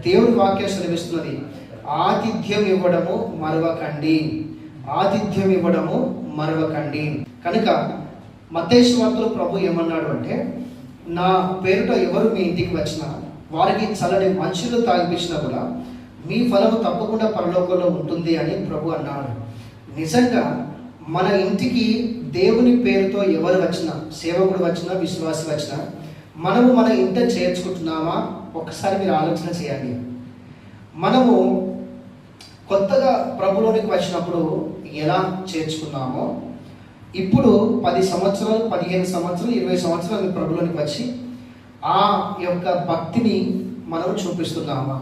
Speaker 1: దేవుడి వాక్యం సెలవిస్తున్నది, ఆతిథ్యం ఇవ్వడము మరవకండి, ఆతిథ్యం ఇవ్వడము మరవకండి. కనుక మత్తయి సువార్తలో ప్రభు ఏమన్నాడు అంటే, నా పేరుట ఎవరు మీ ఇంటికి వచ్చినా వారికి చల్లని మంచులు తాగిపించినా కూడా మీ ఫలము తప్పకుండా పరలోకంలో ఉంటుంది అని ప్రభు అన్నాడు. నిజంగా మన ఇంటికి దేవుని పేరుతో ఎవరు వచ్చినా, సేవకుడు వచ్చినా, విశ్వాసి వచ్చినా, మనము మన ఇంట చేర్చుకుంటున్నామా? ఒక్కసారి మీరు ఆలోచన చేయండి. మనము కొత్తగా ప్రభులోనికి వచ్చినప్పుడు ఎలా చేర్చుకున్నామో, ఇప్పుడు 10 సంవత్సరాలు, 15 సంవత్సరాలు, 20 సంవత్సరాలు ప్రభులోనికి వచ్చి ఆ యొక్క భక్తిని మనం చూపిస్తున్నామా?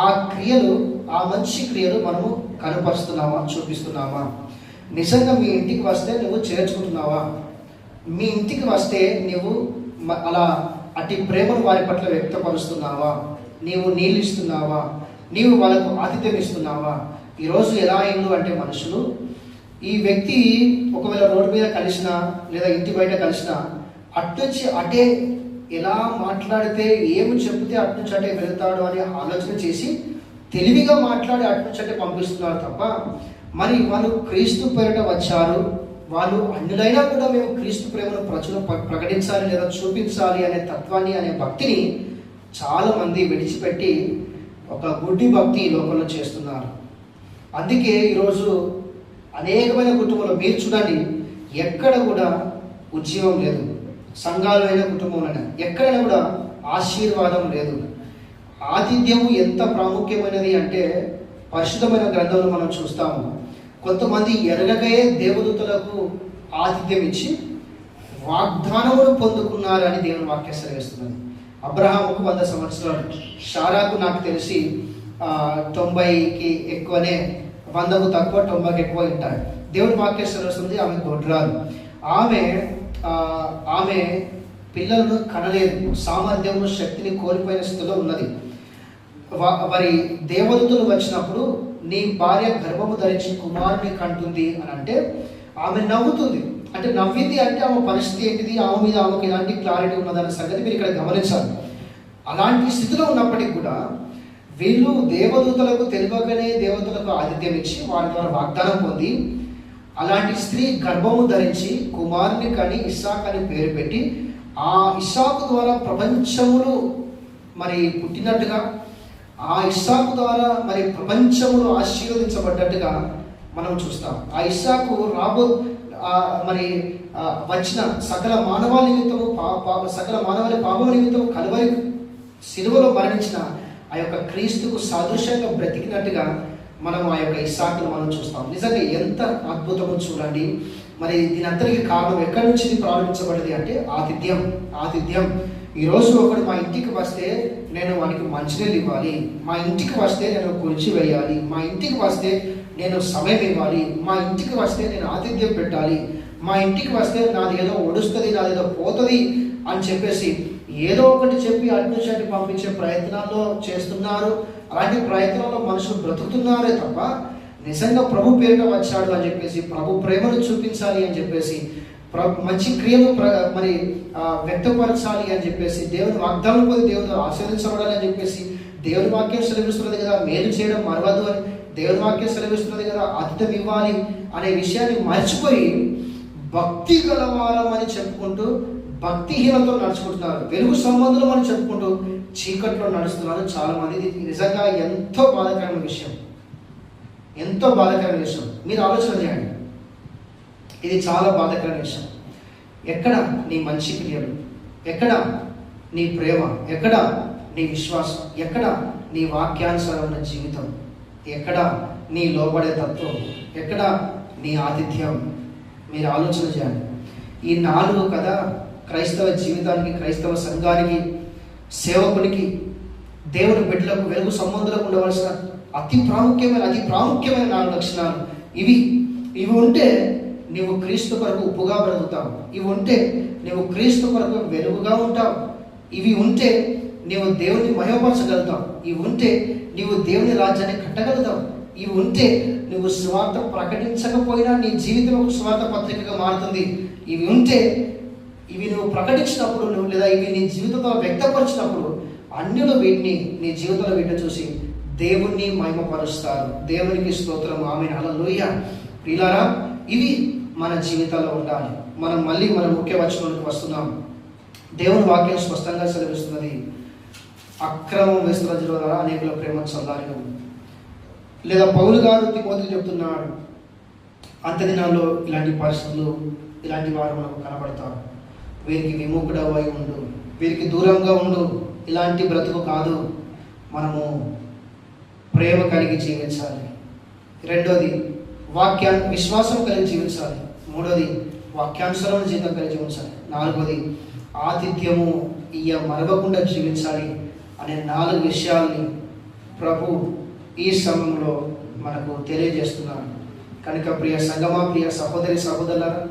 Speaker 1: ఆ క్రియలు, ఆ మంచి క్రియలు మనము కనపరుస్తున్నామా, చూపిస్తున్నామా? నిజంగా మీ ఇంటికి వస్తే నువ్వు చేర్చుకుంటున్నావా? మీ ఇంటికి వస్తే నువ్వు అలా అట్టి ప్రేమను వారి పట్ల వ్యక్తపరుస్తున్నావా? నీవు నీళ్ళు ఇస్తున్నావా? నీవు వాళ్ళకు ఆతిథ్యం ఇస్తున్నావా? ఈరోజు ఎలా అయిండు అంటే మనుషులు, ఈ వ్యక్తి ఒకవేళ రోడ్డు మీద కలిసినా లేదా ఇంటి బయట కలిసినా అట్నుంచి అటే ఎలా మాట్లాడితే ఏమి చెప్తే అట్నుంచి అటే వెళ్తాడు అని ఆలోచన చేసి తెలివిగా మాట్లాడి అట్నుంచి అటే పంపిస్తున్నారు తప్ప, మరి వాళ్ళు క్రీస్తు పేరిట వచ్చారు, వాళ్ళు అన్యులైనా కూడా మేము క్రీస్తు ప్రేమను ప్రకటించాలి లేదా చూపించాలి అనే తత్వాన్ని, అనే భక్తిని చాలా మంది విడిచిపెట్టి ఒక గుడ్డి భక్తి ఈ లోకంలో చేస్తున్నారు. అందుకే ఈరోజు అనేకమైన కుటుంబంలో మీరు చూడండి, ఎక్కడ కూడా ఉద్యోగం లేదు, సంఘాలు అయిన కుటుంబంలో ఎక్కడైనా కూడా ఆశీర్వాదం లేదు. ఆతిథ్యము ఎంత ప్రాముఖ్యమైనది అంటే పరిశుద్ధమైన గ్రంథంలో మనం చూస్తాము. కొంతమంది ఎరగకయే దేవదూతలకు ఆతిథ్యం ఇచ్చి వాగ్దానములు పొందుకున్నారు అని దేవుని వాక్యం సెలవిస్తున్నది. అబ్రహాముకు 100 సంవత్సరాలు, షారాకు నాకు తెలిసి 90కి ఎక్కువనే, 100కు తక్కువ 90కి ఎక్కువ ఉంటాయి. దేవుని వాక్యం సెలవిస్తుంది. ఆమె గొడ్రాలు, ఆమె పిల్లలను కనలేదు, సామర్థ్యము శక్తిని కోల్పోయిన స్థితిలో ఉన్నది. మరి దేవదూతలు వచ్చినప్పుడు నీ భార్య గర్భము ధరించి కుమారుని కంటుంది అని అంటే ఆమె నవ్వుతుంది. అంటే నవ్వింది అంటే ఆమె పరిస్థితి ఏంటిది, ఆమె మీద ఆమెకు ఎలాంటి క్లారిటీ ఉన్నదన్న సంగతి మీరు ఇక్కడ గమనించాలి. అలాంటి స్థితిలో ఉన్నప్పటికీ కూడా వీళ్ళు దేవదూతలకు తెలియకనే దేవతలకు ఆతిథ్యం ఇచ్చి వారి ద్వారా వాగ్దానం పొంది, అలాంటి స్త్రీ గర్భము ధరించి కుమారుని కని ఇస్సాకు అని పేరు పెట్టి, ఆ ఇస్సాకు ద్వారా ప్రపంచములు మరి పుట్టినట్టుగా, ఆ ఇస్సాకు ద్వారా మరి ప్రపంచములు ఆశీర్వదించబడ్డట్టుగా మనం చూస్తాం. ఆ ఇస్సాకు మరి వచ్చిన సకల మానవాళి నిమిత్తము సకల మానవాళి పాపం నిమిత్తము కలువరి సిలువలో మరణించిన ఆ యొక్క క్రీస్తుకు సాదృశ్యంగా బ్రతికినట్టుగా మనం ఆ యొక్క ఇస్సాకును మనం చూస్తాం. నిజంగా ఎంత అద్భుతమో చూడండి. మరి దీని అంతటికి కారణం ఎక్కడి నుంచి ప్రారంభించబడింది అంటే ఆతిథ్యం. ఈరోజు ఒకడు మా ఇంటికి వస్తే నేను వానికి మంచినీళ్ళు ఇవ్వాలి, మా ఇంటికి వస్తే నేను కుర్చీ వేయాలి, మా ఇంటికి వస్తే నేను సమయం ఇవ్వాలి, మా ఇంటికి వస్తే నేను ఆతిథ్యం పెట్టాలి, మా ఇంటికి వస్తే నాది ఏదో ఒడుస్తుంది, నాది ఏదో పోతుంది అని చెప్పేసి ఏదో ఒకటి చెప్పి అడ్మిషన్ పంపించే ప్రయత్నాల్లో చేస్తున్నారు. అలాంటి ప్రయత్నంలో మనుషులు బ్రతుకుతున్నారే తప్ప నిజంగా ప్రభు పేరిట వచ్చాడు అని చెప్పేసి, ప్రభు ప్రేమను చూపించాలి అని చెప్పేసి, మంచి క్రియలు మరి వ్యక్తపరచాలి అని చెప్పేసి, దేవుని వాగ్దానం పొంది దేవుని ఆశీర్వదించబడాలి అని చెప్పేసి, దేవుని వాక్యం సెలవిస్తున్నది కదా మేలు చేయడం మరవద్దు అని దేవుని వాక్యం సెలవిస్తున్నది కదా ఆతిథ్యం ఇవ్వాలి అనే విషయాన్ని మర్చిపోయి భక్తి గలవారం అని చెప్పుకుంటూ భక్తిహీనతో నడుచుకుంటున్నారు. వెలుగు సంబంధులు అని చెప్పుకుంటూ చీకట్లో నడుస్తున్నారు చాలా మంది. ఇది నిజంగా ఎంతో బాధాకరమైన విషయం, ఎంతో బాధాకరమైన విషయం. మీరు ఆలోచన చేయండి, ఇది చాలా బాధాకరమైన విషయం. ఎక్కడ నీ మంచి క్రియలు, ఎక్కడ నీ ప్రేమ, ఎక్కడ నీ విశ్వాసం, ఎక్కడ నీ వాక్యానుసారమైన జీవితం, ఎక్కడ నీ లోబడే తత్వం, ఎక్కడ నీ ఆతిథ్యం? మీరు ఆలోచన చేయండి. ఈ 4 కదా క్రైస్తవ జీవితానికి, క్రైస్తవ సంఘానికి, సేవకునికి, దేవుని బిడ్డలకు, వెలుగు సంబంధులకు ఉండవలసిన అతి ప్రాముఖ్యమైన 4 లక్షణాలు ఇవి ఉంటే నీవు క్రీస్తు కొరకు ఉప్పుగా బ్రతుకుతావు. ఇవి ఉంటే నీవు క్రీస్తు కొరకు వెలుగుగా ఉంటావు. ఇవి ఉంటే నీవు దేవుని మహిమపరచగలుగుతావు. ఇవి ఉంటే నీవు దేవుని రాజ్యాన్ని కట్టగలుగుతావు. ఇవి ఉంటే నువ్వు స్వార్థ ప్రకటించకపోయినా నీ జీవితం ఒక స్వార్థ పత్రికగా మారుతుంది. ఇవి ఉంటే ఇవి నువ్వు ప్రకటించినప్పుడు లేదా ఇవి నీ జీవితంలో వ్యక్తపరిచినప్పుడు అన్యులు వీటిని నీ జీవితంలో వీటిని చూసి దేవుణ్ణి మహిమపరుస్తారు. దేవునికి స్తోత్రం, ఆమేన్, హల్లెలూయా. ప్రియులారా, ఇవి మన జీవితాల్లో ఉండాలి. మనం మళ్ళీ మన ముఖ్య వచనానికి వస్తున్నాం. దేవుని వాక్యం స్పష్టంగా సెలవిస్తున్నది, అక్రమం విస్తరించడం ద్వారా అనేకుల ప్రేమ చల్లారిన. లేదా పౌలు గారు తిమోతికి చెప్తున్నాడు, అంత్యదినాల్లో ఇలాంటి పరిస్థితులు, ఇలాంటి వారు మనకు కనబడతారు. వీరికి విముఖుడవై ఉండు, వీరికి దూరంగా ఉండు. ఇలాంటి బ్రతుకు కాదు, మనము ప్రేమ కలిగి జీవించాలి. రెండోది విశ్వాసం కలిగి జీవించాలి. మూడోది వాక్యానుసరమైన జీవితం కలిగి జీవించాలి. నాలుగోది ఆతిథ్యము మరవకుండా జీవించాలి అనే 4 విషయాల్ని ప్రభు ఈ సమయంలో మనకు తెలియజేస్తున్నాడు. కనుక ప్రియ సంగమా, ప్రియ సహోదరి సహోదరులారా,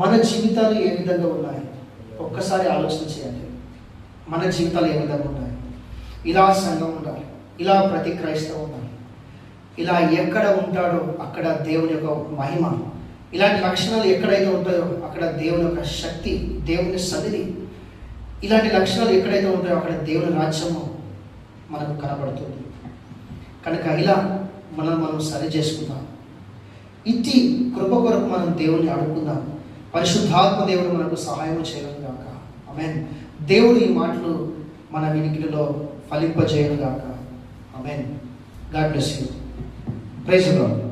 Speaker 1: మన జీవితాలు ఏ విధంగా ఉన్నాయి ఒక్కసారి ఆలోచన చేయండి. మన జీవితాలు ఏ విధంగా ఉన్నాయి? ఇలా సంఘం ఉండాలి, ఇలా ప్రతి క్రైస్తవం ఉండాలి. ఇలా ఎక్కడ ఉంటాడో అక్కడ దేవుని యొక్క మహిమ, ఇలాంటి లక్షణాలు ఎక్కడైతే ఉంటాయో అక్కడ దేవుని యొక్క శక్తి, దేవుని సన్నిధి, ఇలాంటి లక్షణాలు ఎక్కడైతే ఉంటాయో అక్కడ దేవుని రాజ్యము మనకు కనబడుతుంది. కనుక ఇలా మనం సరి చేసుకుందాం. ఇట్టి కృప కొరకు మనం దేవుని అడుగుకుందాం. పరిశుద్ధాత్మ దేవుడు మనకు సహాయం చేయను గాక. ఆమేన్. దేవుడు ఈ మాటలు మన వినికిడిలో ఫలింపజేయను గాక. Amen. God bless you. Praise the lord.